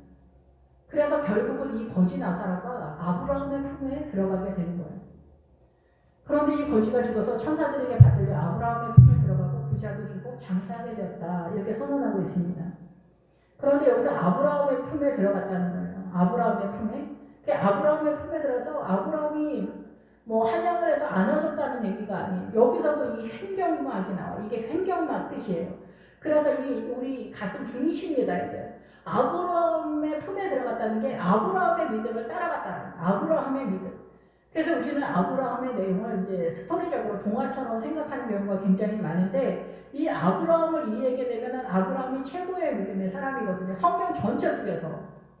그래서 결국은 이 거지 나사로가 아브라함의 품에 들어가게 되는 거예요. 그런데 이 거지가 죽어서 천사들에게 받들려 아브라함의 품에 들어가고 부자도 죽고 장사하게 되었다. 이렇게 선언하고 있습니다. 그런데 여기서 아브라함의 품에 들어갔다는 거예요. 아브라함의 품에. 그 아브라함의 품에 들어서 아브라함이 한양을 해서 안아줬다는 얘기가 아니에요. 여기서도 이 횡경막이 나와. 이게 횡경막 뜻이에요. 그래서 우리 가슴 중심입니다. 이게. 아브라함의 품에 들어갔다는 게 아브라함의 믿음을 따라갔다는 거예요. 아브라함의 믿음. 그래서 우리는 아브라함의 내용을 이제 스토리적으로 동화처럼 생각하는 경우가 굉장히 많은데 이 아브라함을 이해하게 되면은 아브라함이 최고의 믿음의 사람이거든요. 성경 전체 속에서.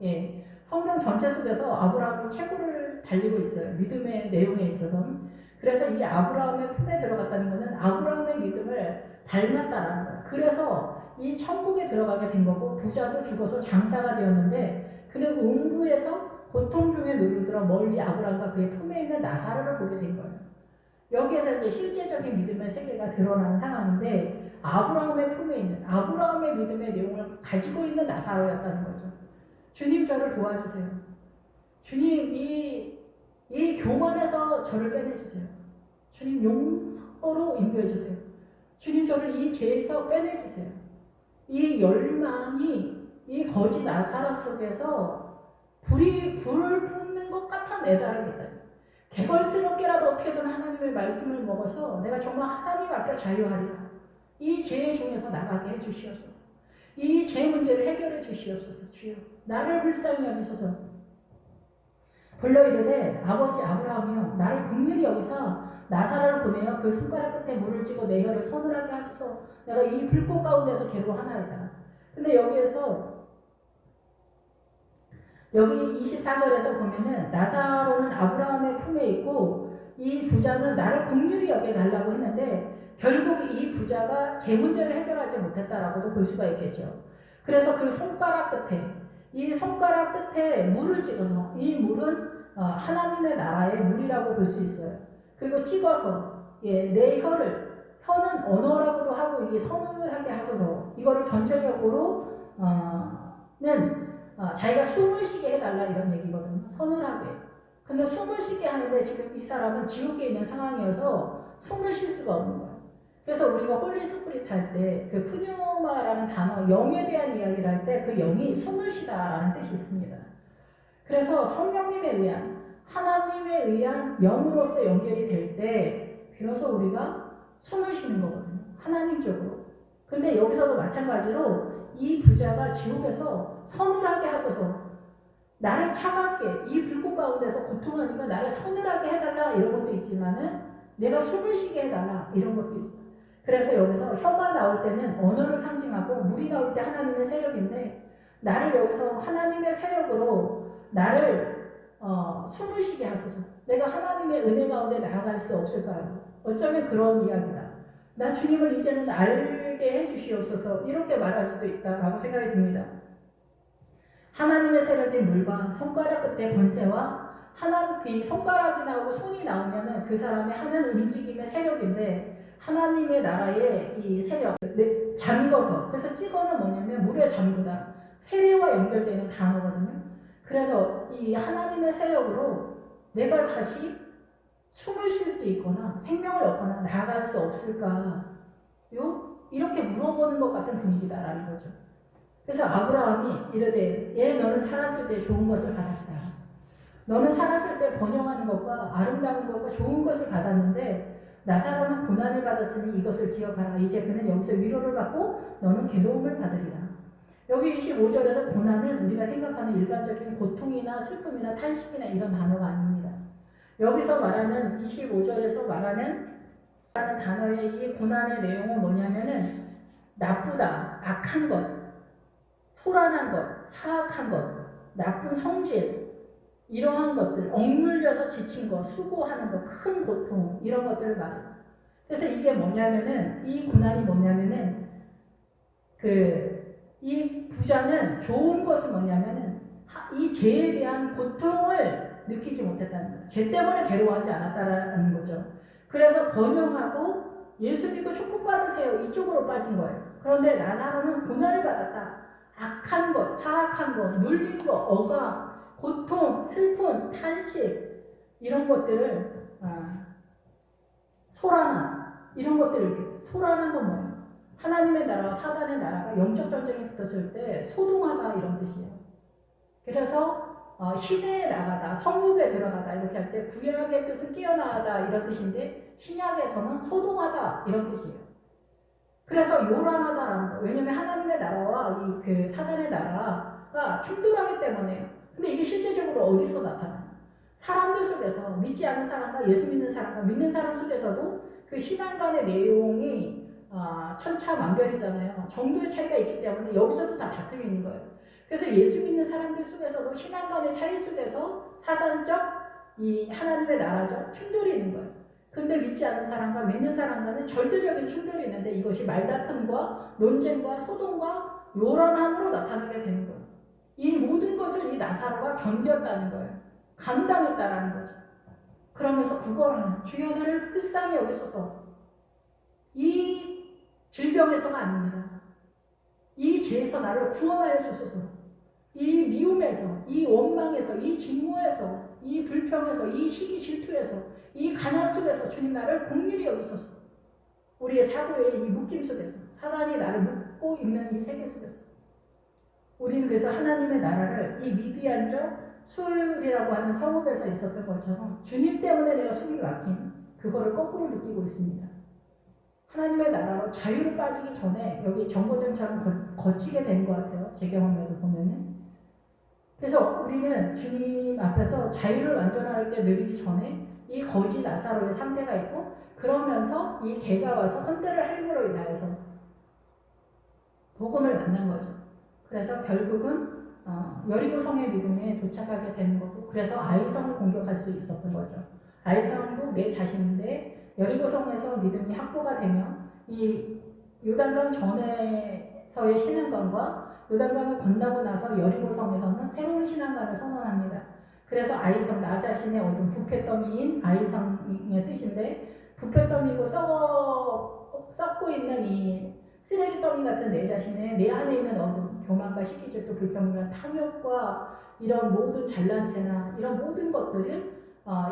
예. 성경 전체 속에서 아브라함이 최고를 달리고 있어요. 믿음의 내용에 있어서는. 그래서 이 아브라함의 품에 들어갔다는 것은 아브라함의 믿음을 닮았다라는 거예요. 그래서 이 천국에 들어가게 된 거고 부자도 죽어서 장사가 되었는데 그는 음부에서 고통 중에 누르들어 멀리 아브라함과 그의 품에 있는 나사로를 보게 된 거예요. 여기에서 이제 실제적인 믿음의 세계가 드러나는 상황인데 아브라함의 품에 있는 아브라함의 믿음의 내용을 가지고 있는 나사로였다는 거죠. 주님 저를 도와주세요. 주님 이 교만에서 저를 빼내주세요. 주님 용서로 인도해 주세요. 주님 저를 이 죄에서 빼내주세요. 이 열망이 이 거짓 나사렛 속에서 불을 뿜는 것 같아 내달입니다. 개걸스럽게라도 어떻게든 하나님의 말씀을 먹어서 내가 정말 하나님 앞에 자유하리라. 이 죄의 종에서 나가게 해주시옵소서. 이 죄 문제를 해결해 주시옵소서. 주여 나를 불쌍히 여기소서. 불러 이르되 아버지 아브라함이여 나를 긍휼히 여기사 나사로를 보내어 그 손가락 끝에 물을 쥐고 내 혀를 서늘하게 하소서. 내가 이 불꽃 가운데서 괴로워하나이다. 근데 여기 24절에서 보면은 나사로는 아브라함의 품에 있고 이 부자는 나를 긍휼히 여겨달라고 했는데 결국 이 부자가 제 문제를 해결하지 못했다라고도 볼 수가 있겠죠. 그래서 그 이 손가락 끝에 물을 찍어서 이 물은 하나님의 나라의 물이라고 볼 수 있어요. 그리고 찍어서 내 혀는 언어라고도 하고 이게 서늘하게 하소서 이거를 전체적으로 자기가 숨을 쉬게 해달라 이런 얘기거든요. 서늘하게. 근데 숨을 쉬게 하는데 지금 이 사람은 지옥에 있는 상황이어서 숨을 쉴 수가 없는 거예요. 그래서 우리가 홀리 스프릿 할 때 그 푸뉴마라는 단어, 영에 대한 이야기를 할 때 그 영이 숨을 쉬다라는 뜻이 있습니다. 그래서 성령님에 의한 하나님에 의한 영으로서 연결이 될 때 비로소 우리가 숨을 쉬는 거거든요. 하나님 쪽으로. 근데 여기서도 마찬가지로 이 부자가 지옥에서 서늘하게 하소서 나를 차갑게 이 불꽃 가운데서 고통하니까 나를 서늘하게 해달라 이런 것도 있지만은 내가 숨을 쉬게 해달라 이런 것도 있어요. 그래서 여기서 혀가 나올 때는 언어를 상징하고 물이 나올 때 하나님의 세력인데 나를 여기서 하나님의 세력으로 나를 숨을 쉬게 하소서. 내가 하나님의 은혜 가운데 나아갈 수 없을까요? 어쩌면 그런 이야기다. 나 주님을 이제는 알게 해주시옵소서 이렇게 말할 수도 있다라고 생각이 듭니다. 하나님의 세력인 물과 손가락 끝에 권세와 이 손가락이 나오고 손이 나오면은 그 사람이 하는 움직임의 세력인데 하나님의 나라의 이 세력, 잠궈서 그래서 찍어는 뭐냐면 물에 잠그다 세례와 연결되는 단어거든요. 그래서 이 하나님의 세력으로 내가 다시 숨을 쉴 수 있거나 생명을 얻거나 나아갈 수 없을까? 이렇게 물어보는 것 같은 분위기다라는 거죠. 그래서 아브라함이 이르되 너는 살았을 때 좋은 것을 받았다. 너는 살았을 때 번영하는 것과 아름다운 것과 좋은 것을 받았는데 나사로는 고난을 받았으니 이것을 기억하라. 이제 그는 여기서 위로를 받고 너는 괴로움을 받으리라. 여기 25절에서 고난은 우리가 생각하는 일반적인 고통이나 슬픔이나 탄식이나 이런 단어가 아닙니다. 여기서 말하는 25절에서 말하는 단어의 이 고난의 내용은 뭐냐면은 나쁘다, 악한 것, 소란한 것, 사악한 것, 나쁜 성질 이러한 것들, 억눌려서 지친 것, 수고하는 것, 큰 고통 이런 것들을 말해요. 그래서 이게 뭐냐면은 이 고난이 뭐냐면은 이 부자는 좋은 것은 뭐냐면은 이 죄에 대한 고통을 느끼지 못했다는 거예요. 죄 때문에 괴로워하지 않았다는 거죠. 그래서 번영하고 예수 믿고 축복받으세요 이쪽으로 빠진 거예요. 그런데 나사로는 고난을 받았다. 악한 것, 사악한 것, 눌린 것, 억압, 고통, 슬픔, 탄식 이런 것들을 소란함 이런 것들을 소란한 건 뭐예요? 하나님의 나라와 사단의 나라가 영적 전쟁에 붙었을 때 소동하다 이런 뜻이에요. 그래서 시내에 나가다, 성읍에 들어가다 이렇게 할 때 구약의 뜻은 깨어나다 이런 뜻인데 신약에서는 소동하다 이런 뜻이에요. 그래서 요란하다라는 거. 왜냐면 하나님의 나라와 그 사단의 나라가 충돌하기 때문에요. 근데 이게 실제적으로 어디서 나타나요? 사람들 속에서 믿지 않는 사람과 예수 믿는 사람과 믿는 사람 속에서도 그 신앙 간의 내용이 천차만별이잖아요. 정도의 차이가 있기 때문에 여기서도 다 다툼이 있는 거예요. 그래서 예수 믿는 사람들 속에서도 신앙 간의 차이 속에서 사단적 이 하나님의 나라적 충돌이 있는 거예요. 근데 믿지 않는 사람과 믿는 사람과는 절대적인 충돌이 있는데 이것이 말다툼과 논쟁과 소동과 요란함으로 나타나게 되는 거예요. 이 모든 것을 이 나사로가 견뎠다는 거예요. 감당했다라는 거죠. 그러면서 구걸하는 주여 나를 불쌍히 여기소서. 이 질병에서가 아닙니다. 이 죄에서 나를 구원하여 주소서. 이 미움에서, 이 원망에서, 이 직무에서, 이 불평에서, 이 시기 질투에서, 이 가난 속에서 주님 나를 긍휼히 여기소서. 우리의 사고의 이 묶임 속에서, 사단이 나를 묶고 있는 이 세계 속에서 우리는 그래서 하나님의 나라를 이 미디안적 수울이라고 하는 성읍에서 있었던 것처럼 주님 때문에 내가 숨이 막힌 그거를 거꾸로 느끼고 있습니다. 하나님의 나라로 자유로 빠지기 전에 여기 정거장처럼 거치게 된 것 같아요. 제 경험에도 보면은. 그래서 우리는 주님 앞에서 자유를 완전하게 누리기 전에 이 거지 나사로의 상태가 있고, 그러면서 이 개가 와서 헌대를 할므로 인하여서 복음을 만난 거죠. 그래서 결국은 여리고 성의 믿음에 도착하게 되는 거고, 그래서 아이성을 공격할 수 있었던 거죠. 아이성도 내 자신인데 여리고 성에서 믿음이 확보가 되면 이 요단강 전에서의 신앙관과 요단강을 건너고 나서 여리고 성에서는 새로운 신앙관을 선언합니다. 그래서 아이성, 나 자신의 얻은 부패더미인 아이성의 뜻인데, 부패더미고 썩고 있는 이 쓰레기 더미 같은 내 자신의 내 안에 있는 어둠, 교만과 시기질투, 불평과 탐욕과 이런 모든 잘난 체나 이런 모든 것들을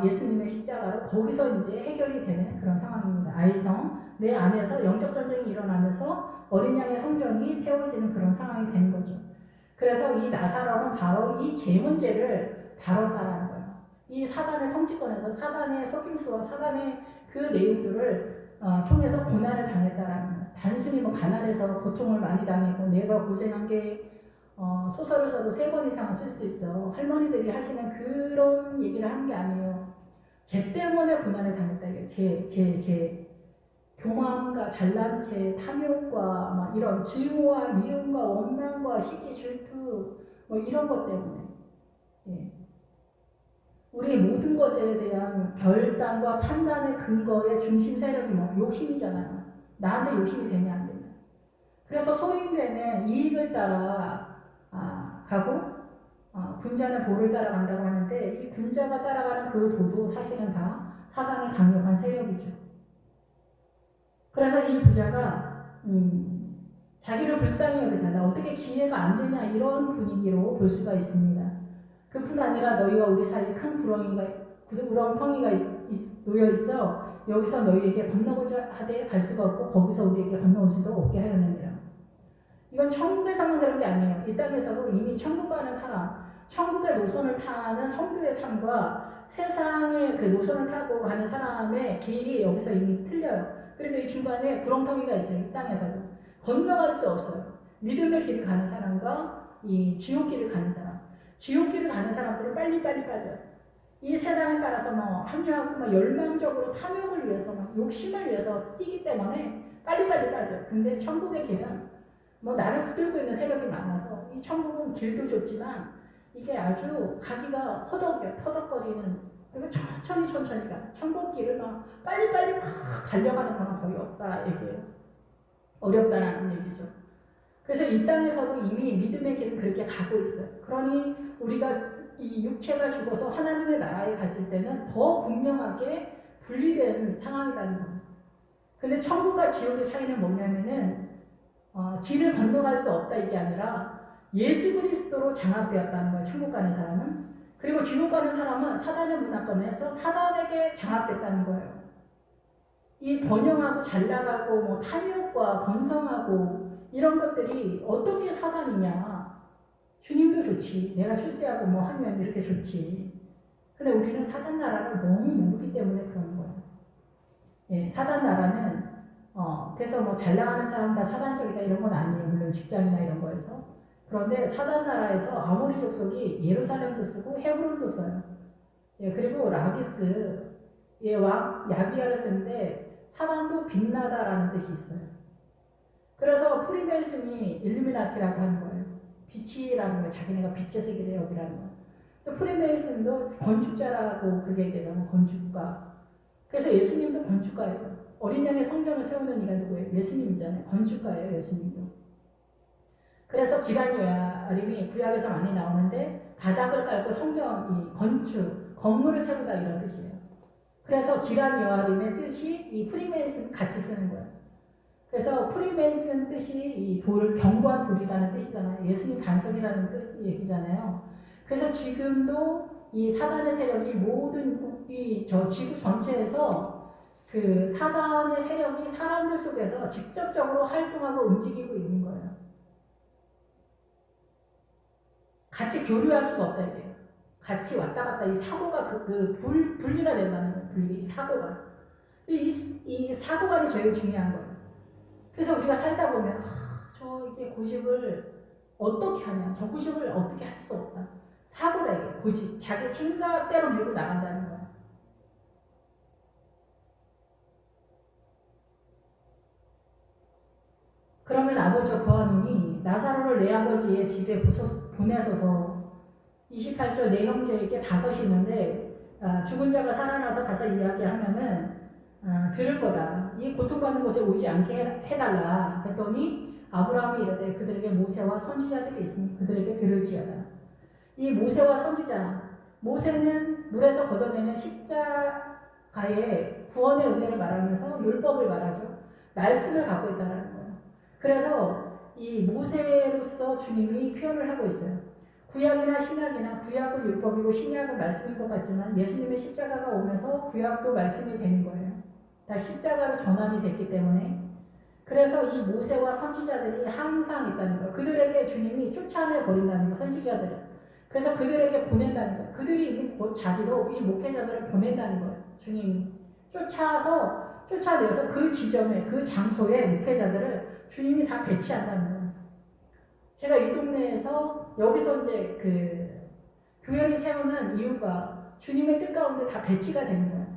예수님의 십자가로 거기서 이제 해결이 되는 그런 상황입니다. 아이성, 내 안에서 영적 전쟁이 일어나면서 어린 양의 성전이 세워지는 그런 상황이 되는 거죠. 그래서 이 나사로는 바로 이 죄 문제를 다뤘다라는 거예요. 이 사단의 통치권에서 사단의 속임수와 사단의 그 내용들을 통해서 고난을 당했다라는 거예요. 단순히 뭐 가난해서 고통을 많이 당했고 내가 고생한 게 소설을 써도 3번 이상 쓸 수 있어. 할머니들이 하시는 그런 얘기를 하는 게 아니에요. 죄 때문에 고난을 당했다. 죄. 교만과 잘난 체, 탐욕과 막 이런 증오와 미움과 원망과 시기 질투 뭐 이런 것 때문에. 예. 우리의 모든 것에 대한 결단과 판단의 근거의 중심 세력이 뭐 욕심이잖아요. 나한테 욕심이 되냐 안 되냐. 그래서 소인되는 이익을 따라 가고 군자는 도를 따라간다고 하는데, 이 군자가 따라가는 그 도도 사실은 다 사단의 강력한 세력이죠. 그래서 이 부자가 자기를 불쌍히 여기다 나 어떻게 기회가 안 되냐 이런 분위기로 볼 수가 있습니다. 그뿐 아니라 너희와 우리 사이에 큰 구렁텅이가 놓여 있어. 여기서 너희에게 건너고자 하되 갈 수가 없고 거기서 우리에게 건너오지도 없게 하였느니라. 이건 천국에서만 그런 게 아니에요. 이 땅에서도 이미 천국 가는 사람, 천국의 노선을 타는 성도의 삶과 세상의 그 노선을 타고 가는 사람의 길이 여기서 이미 틀려요. 그리고 이 중간에 구렁텅이가 있어요. 이 땅에서도 건너갈 수 없어요. 믿음의 길을 가는 사람과 이 지옥길을 가는 사람. 지옥길을 가는 사람들은 빨리빨리 빠져요. 이 세상에 따라서 합리하고 열망적으로 탐욕을 위해서 욕심을 위해서 뛰기 때문에 빨리빨리 빠져요. 근데 천국의 길은 나를 붙들고 있는 세력이 많아서, 이 천국은 길도 좋지만 이게 아주 가기가 허덕이에요. 터덕거리는. 그리고 천천히 가. 천국 길을 빨리빨리 달려가는 사람 거의 없다 얘기예요. 어렵다라는 얘기죠. 그래서 이 땅에서도 이미 믿음의 길은 그렇게 가고 있어요. 그러니 우리가 이 육체가 죽어서 하나님의 나라에 갔을 때는 더 분명하게 분리된 상황이라는 거예요. 근데 천국과 지옥의 차이는 뭐냐면은 길을 건너갈 수 없다 이게 아니라 예수 그리스도로 장악되었다는 거예요. 천국 가는 사람은. 그리고 지옥 가는 사람은 사단의 문화권에서 사단에게 장악됐다는 거예요. 이 번영하고 잘나가고 탐욕과 번성하고 이런 것들이 어떻게 사단이냐. 주님도 좋지. 내가 출세하고 하면 이렇게 좋지. 근데 우리는 사단 나라를 너무 모르기 때문에 그런 거예요. 예, 사단 나라는 그래서 잘 나가는 사람 다 사단적이다 이런 건 아니에요. 물론 직장이나 이런 거에서. 그런데 사단 나라에서 아모리 족속이 예루살렘도 쓰고 헤브론도 써요. 예, 그리고 라기스의 왕 야비야를 쓰는데 사단도 빛나다라는 뜻이 있어요. 그래서 프리메이슨이 일루미나티라고 하는 거예요. 빛이라는 거예요. 자기네가 빛의 세계를 여기라는 거예요. 그래서 프리메이슨도 건축자라고 그게 얘기하잖아요. 건축가. 그래서 예수님도 건축가예요. 어린 양의 성전을 세우는 이가 누구예요? 예수님이잖아요. 건축가예요. 예수님도. 그래서 기란 요야림이 구약에서 많이 나오는데 바닥을 깔고 성전, 건축, 건물을 세우다 이런 뜻이에요. 그래서 기란 요야림의 뜻이 이 프리메이슨 같이 쓰는 거예요. 그래서 프리메이슨 뜻이 이 견고한 돌이라는 뜻이잖아요. 예수님 반석이라는 얘기잖아요. 그래서 지금도 이 사단의 세력이 모든 이 저 지구 전체에서 그 사단의 세력이 사람들 속에서 직접적으로 활동하고 움직이고 있는 거예요. 같이 교류할 수가 없다 이게요. 같이 왔다 갔다 이 사고가 분리가 된다는 거예요. 분리, 이 사고가. 이 사고관이 제일 중요한 거예요. 그래서 우리가 살다 보면 저 이게 고집을 어떻게 하냐, 저 고집을 어떻게 할 수 없다. 사고다 이게 고집, 자기 생각대로 밀고 나간다는 거야. 그러면 아버지와 부하노니 나사로를 내 아버지의 집에 보내소서. 28절 내 형제에게 다섯이 있는데 죽은 자가 살아나서 가서 이야기하면은 들을 거다. 이 고통받는 곳에 오지 않게 해달라 했더니 아브라함이 이르되 그들에게 모세와 선지자들이 있으니 그들에게 들을지어다. 이 모세와 선지자, 모세는 물에서 걷어내는 십자가의 구원의 은혜를 말하면서 율법을 말하죠. 말씀을 갖고 있다는 거예요. 그래서 이 모세로서 주님이 표현을 하고 있어요. 구약이나 신약이나 구약은 율법이고 신약은 말씀인 것 같지만 예수님의 십자가가 오면서 구약도 말씀이 되는 거예요. 다 십자가로 전환이 됐기 때문에. 그래서 이 모세와 선지자들이 항상 있다는 거예요. 그들에게 주님이 쫓아내 버린다는 거예요. 선지자들을. 그래서 그들에게 보낸다는 거예요. 그들이 있는 곳 자리로 이 목회자들을 보낸다는 거예요. 주님이 쫓아내서 그 지점에 그 장소에 목회자들을 주님이 다 배치한다는 거예요. 제가 이 동네에서 여기서 이제 교회를 세우는 이유가 주님의 뜻 가운데 다 배치가 되는 거예요.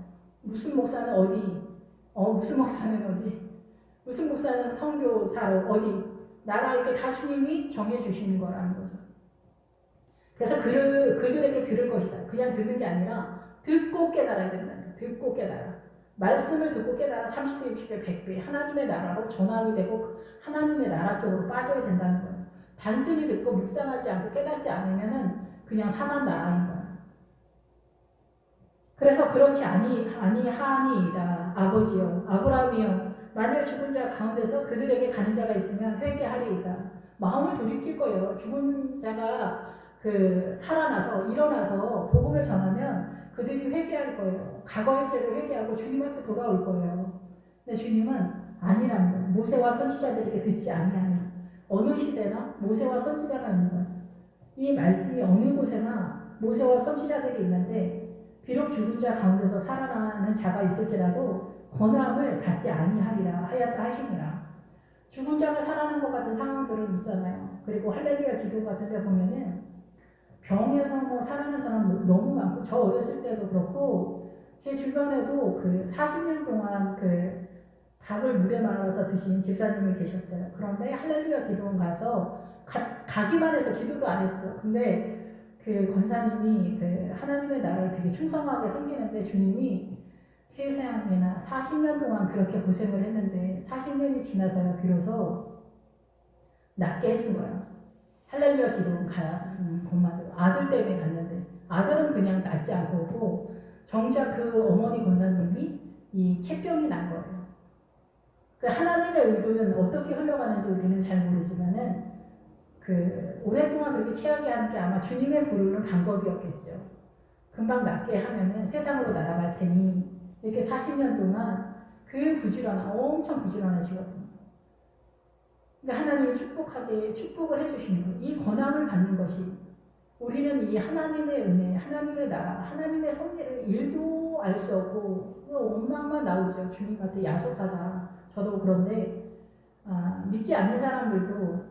무슨 목사는 어디, 무슨 목사는 어디, 무슨 목사는 선교사로 어디, 나라 이렇게 다 주님이 정해주시는 거라는 거죠. 그래서 그들에게 들을 것이다. 그냥 듣는 게 아니라 듣고 깨달아야 된다는 거예요. 듣고 깨달아. 말씀을 듣고 깨달아 30배, 60배, 100배 하나님의 나라로 전환이 되고 하나님의 나라 쪽으로 빠져야 된다는 거예요. 단순히 듣고 묵상하지 않고 깨닫지 않으면은 그냥 사단 나라인 거예요. 그래서 그렇지 아니하니이다. 아버지여, 아브라함이여, 만일 죽은 자 가운데서 그들에게 가는 자가 있으면 회개하리이다. 마음을 돌이킬 거예요. 죽은 자가 살아나서 일어나서 복음을 전하면 그들이 회개할 거예요. 과거의 죄를 회개하고 주님 앞에 돌아올 거예요. 근데 주님은 아니라는 거예요. 모세와 선지자들에게 듣지 아니하는. 어느 시대나 모세와 선지자가 있는 거예요. 이 말씀이 어느 곳에나 모세와 선지자들이 있는데 비록 죽은 자 가운데서 살아나는 자가 있을지라도 권함을 받지 아니하리라 하였다 하시니라. 죽은 자가 살아난 것 같은 상황들은 있잖아요. 그리고 할렐루야 기도 같은 데 보면은 병에서 살아난 사람 너무 많고, 저 어렸을 때도 그렇고 제 주변에도 40년 동안 밥을 물에 말아서 드신 집사님이 계셨어요. 그런데 할렐루야 기도원 가서 가기만 해서 기도도 안 했어. 근데 권사님이 하나님의 나라를 되게 충성하게 섬기는데 주님이 세상에나 40년 동안 그렇게 고생을 했는데 40년이 지나서야 비로소 낫게 해준 거예요. 할렐루야 기도원 곳만 아들 때문에 갔는데 아들은 그냥 낫지 않고 오고 정작 어머니 권사님이 이 체병이 난 거예요. 하나님의 의도는 어떻게 흘러가는지 우리는 잘 모르지만은 오랫동안 그렇게 체하게 하는 게 아마 주님의 부르는 방법이었겠죠. 금방 낫게 하면은 세상으로 날아갈 테니 이렇게 40년 동안 엄청 부지런하시거든요. 그러니까 하나님이 축복을 해주시는 거예요. 이 권함을 받는 것이 우리는 이 하나님의 은혜, 하나님의 나라, 하나님의 섭리를 1도 알 수 없고 원망만 나오죠. 주님한테 야속하다. 저도 그런데 믿지 않는 사람들도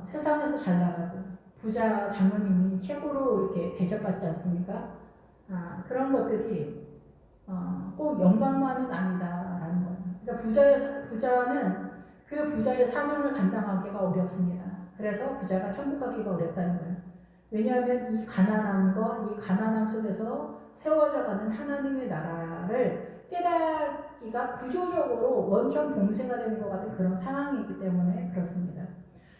세상에서 잘 나가고 부자 장로님이 최고로 이렇게 대접받지 않습니까? 그런 것들이 꼭 영광만은 아니다라는 거예요. 그래서 부자는 그 부자의 사명을 감당하기가 어렵습니다. 그래서 부자가 천국 가기가 어렵다는 거예요. 왜냐하면 이 가난함 속에서 세워져 가는 하나님의 나라를 깨닫기가 구조적으로 원천 봉쇄가 되는 것 같은 그런 상황이기 때문에 그렇습니다.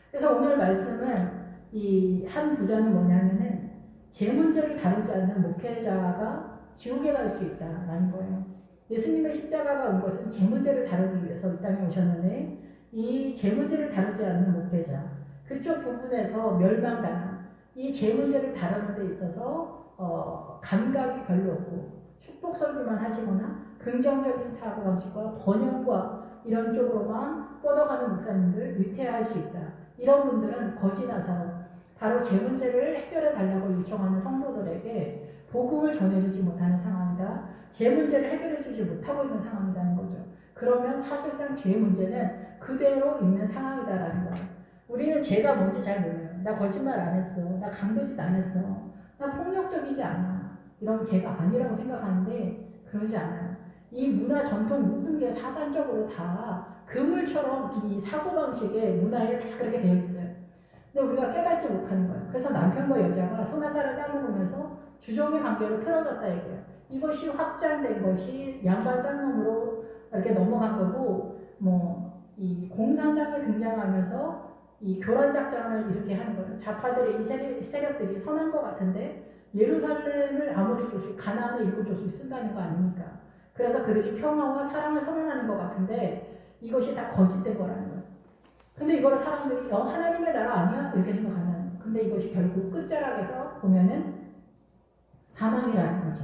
그래서 오늘 말씀은 이 한 부자는 뭐냐면은 제 문제를 다루지 않는 목회자가 지옥에 갈 수 있다라는 거예요. 예수님의 십자가가 온 것은 제 문제를 다루기 위해서 이 땅에 오셨는데 이 제 문제를 다루지 않는 목회자, 그쪽 부분에서 멸망당한 이 죄 문제를 다루는 데 있어서 감각이 별로 없고 축복 설교만 하시거나 긍정적인 사고방식과 번영과 이런 쪽으로만 뻗어가는 목사님들 위태할 수 있다. 이런 분들은 거짓나사로 바로 죄 문제를 해결해 달라고 요청하는 성도들에게 복음을 전해주지 못하는 상황이다. 죄 문제를 해결해 주지 못하고 있는 상황이라는 거죠. 그러면 사실상 죄 문제는 그대로 있는 상황이다라는 거예요. 우리는 죄가 뭔지 잘 몰라요. 나 거짓말 안 했어. 나 강도짓 안 했어. 나 폭력적이지 않아. 이런 죄가 아니라고 생각하는데 그러지 않아요. 이 문화 전통 모든 게 사단적으로 다 그물처럼 이 사고방식의 문화에 다 그렇게 되어 있어요. 근데 우리가 깨닫지 못하는 거예요. 그래서 남편과 여자가 손아귀를 따먹으면서 주종의 관계로 틀어졌다 얘기해요. 이것이 확장된 것이 양반 쌍놈으로 이렇게 넘어간 거고, 이 공산당이 등장하면서 이 교란 작전을 이렇게 하는 거예요. 좌파들의 이 세력들이 선한 것 같은데 예루살렘을 아무리 조수, 가나안의 일곱 조수 쓴다는 거 아닙니까? 그래서 그들이 평화와 사랑을 선언하는 것 같은데 이것이 다 거짓된 거라는 거예요. 근데 이거를 사람들이 하나님의 나라 아니야? 이렇게 생각한다는 거예요. 근데 이것이 결국 끝자락에서 보면은 사망이라는 거죠.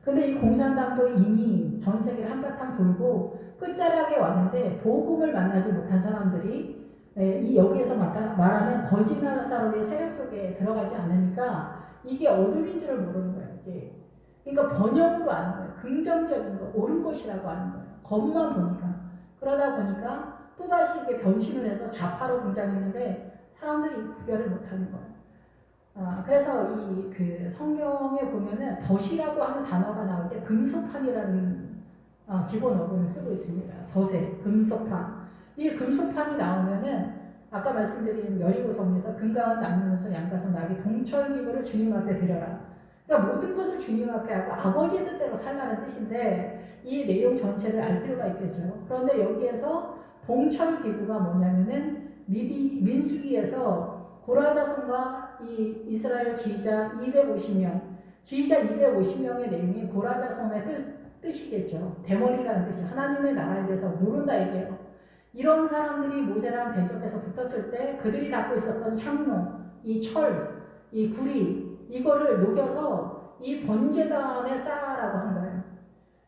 근데 이 공산당도 이미 전 세계를 한바탕 돌고 끝자락에 왔는데 복음을 만나지 못한 사람들이 이 여기에서 말하는 거짓나사로의 세력 속에 들어가지 않으니까 이게 어둠인지를 모르는 거예요. 이게. 그러니까 번영으로 아는 거예요. 긍정적인 거, 옳은 것이라고 아는 거예요. 겉만 보니까. 그러다 보니까 또다시 이게 변신을 해서 좌파로 등장했는데 사람들이 구별을 못하는 거예요. 그래서 그 성경에 보면은 덫이라고 하는 단어가 나올 때 금속판이라는 기본 어근을 쓰고 있습니다. 덫에 금속판. 이 금속판이 나오면은 아까 말씀드린 여리고성에서 금가은 남녀노소 양가서 나귀 동철기구를 주님 앞에 드려라. 그러니까 모든 것을 주님 앞에 하고 아버지 뜻대로 살라는 뜻인데 이 내용 전체를 알 필요가 있겠죠. 그런데 여기에서 동철기구가 뭐냐면은 민수기에서 고라자손과 이 이스라엘 지휘자 250명, 지휘자 250명의 내용이 고라자손의 뜻이겠죠. 대머리라는 뜻이 하나님의 나라에 대해서 모른다 얘기예요. 이런 사람들이 모세랑 대적해서 붙었을 때 그들이 갖고 있었던 향로, 이 철, 이 구리 이거를 녹여서 이 번제단에 쌓아라고 한 거예요.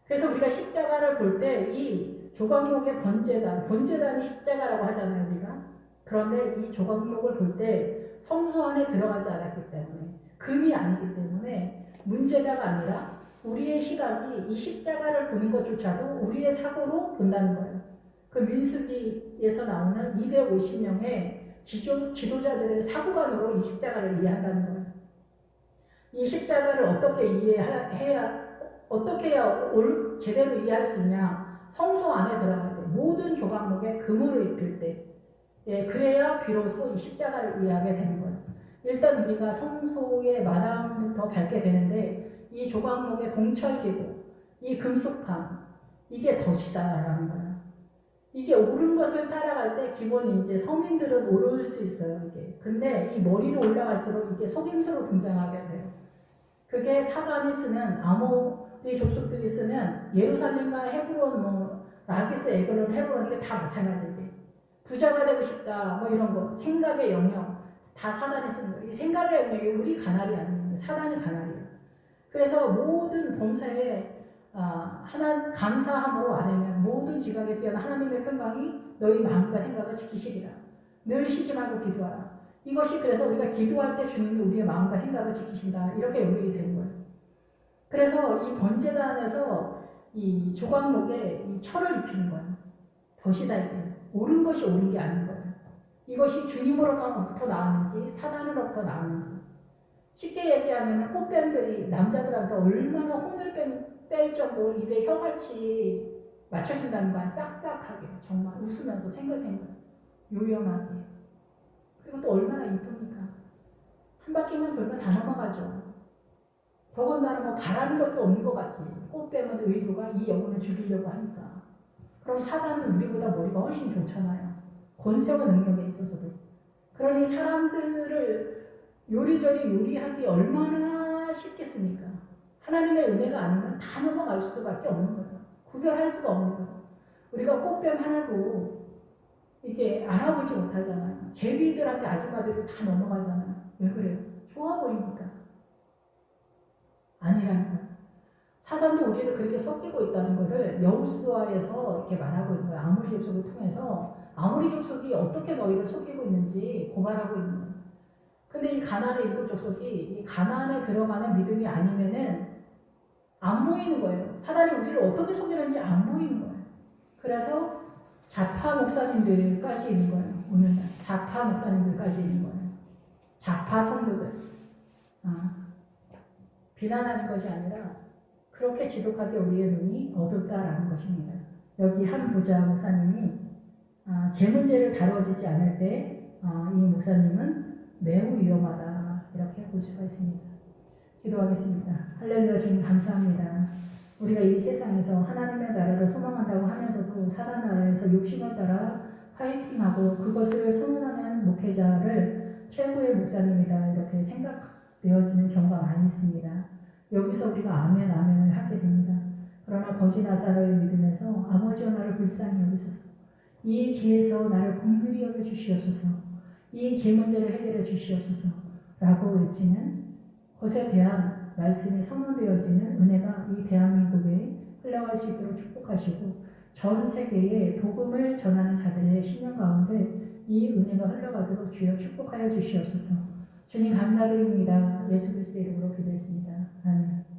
그래서 우리가 십자가를 볼 때 이 조각목의 번제단이 십자가라고 하잖아요, 우리가. 그런데 이 조각목을 볼 때 성소 안에 들어가지 않았기 때문에 금이 아니기 때문에 문제가 아니라 우리의 시각이 이 십자가를 보는 것조차도 우리의 사고로 본다는 거예요. 그 민수기에서 나오는 250명의 지도자들의 사고관으로 이 십자가를 이해한다는 거예요. 이 십자가를 어떻게 어떻게 해야 제대로 이해할 수 있냐? 성소 안에 들어갈 때 모든 조각목에 금으로 입힐 때 그래야 비로소 이 십자가를 이해하게 되는 거예요. 일단 우리가 성소의 마당부터 밟게 되는데 이 조각목의 동철기구, 이 금속판 이게 덫이다라는 거예요. 이게 옳은 것을 따라갈 때 기본 이제 서민들은 오를 수 있어요. 이게. 근데 이 머리로 올라갈수록 이게 속임수로 등장하게 돼요. 그게 사단이 쓰는 아모리 족속들이 쓰는 예루살렘과 헤브론, 라기스, 에글론, 헤브론 이게 다 마찬가지예요. 부자가 되고 싶다, 이런 거, 생각의 영역 다 사단이 쓰는 거예요. 이 생각의 영역이 우리 가날이 아니에요. 사단이 가날이에요. 그래서 모든 범사에 하나 감사함으로 아뢰면 모든 지각에 뛰어난 하나님의 평강이 너희 마음과 생각을 지키시리라. 늘 쉬지 말고 기도하라. 이것이 그래서 우리가 기도할 때 주님이 우리의 마음과 생각을 지키신다. 이렇게 연결이 되는 거예요. 그래서 이 번제단에서 이 조각목에 이 철을 입히는 거예요. 덫이다 이게. 옳은 것이 옳은 게 아닌 거예요. 이것이 주님으로부터 나왔는지 사단으로부터 나왔는지. 쉽게 얘기하면 꽃뱀들이 남자들한테 얼마나 혼을 뺄 정도로 입에 혀같이 맞춰준다는 거야. 싹싹하게 정말 웃으면서 생글생글 요염하게. 그리고 또 얼마나 이쁩니까? 한 바퀴만 돌면 다 넘어가죠. 더군다나 바라는 것도 없는 것 같지. 꽃뱀은 의도가 이 영혼을 죽이려고 하니까. 그럼 사단은 우리보다 머리가 훨씬 좋잖아요. 권세와 능력에 있어서도. 그러니 사람들을 요리조리 요리하기 얼마나 쉽겠습니까? 하나님의 은혜가 아니면 다 넘어갈 수밖에 없는 거예요. 구별할 수가 없는 거예요. 우리가 꽃뱀 하나도 이게 알아보지 못하잖아요. 제비들한테 아줌마들이 다 넘어가잖아요. 왜 그래요? 좋아 보입니까? 아니라는 거예요. 사단도 우리를 그렇게 섞이고 있다는 것을 여호수아에서 이렇게 말하고 있는 거예요. 아모리 족속을 통해서 아모리 족속이 어떻게 너희를 속이고 있는지 고발하고 있는 거예요. 근데 이 가나안의 일곱 족속이 이 가나안에 들어가는 믿음이 아니면은 안 보이는 거예요. 사단이 우리를 어떻게 속이는지 안 보이는 거예요. 그래서 좌파 목사님들까지 있는 거예요. 오늘날 좌파 목사님들까지 있는 거예요. 좌파 성도들. 비난하는 것이 아니라 그렇게 지독하게 우리의 눈이 어둡다라는 것입니다. 여기 한 부자 목사님이 제 문제를 다뤄지지 않을 때 이 목사님은 매우 위험하다 이렇게 볼 수가 있습니다. 기도하겠습니다. 할렐루야. 주님 감사합니다. 우리가 이 세상에서 하나님의 나라를 소망한다고 하면서도 사단 나라에서 욕심을 따라 파이팅하고 그것을 선언하는 목회자를 최고의 목사님이다 이렇게 생각되어지는 경우가 많이 있습니다. 여기서 우리가 아멘 아멘을 하게 됩니다. 그러나 거지 나사로의 믿음에서 아버지여 나를 불쌍히 여기소서, 이 죄에서 나를 긍휼히 여겨 주시옵소서, 이 죄 문제를 해결해 주시옵소서 라고 외치는 것에 대한 말씀이 선언되어지는 은혜가 이 대한민국에 흘러갈 수 있도록 축복하시고 전 세계에 복음을 전하는 자들의 신령 가운데 이 은혜가 흘러가도록 주여 축복하여 주시옵소서. 주님 감사드립니다. 예수 그리스도의 이름으로 기도했습니다. 아멘.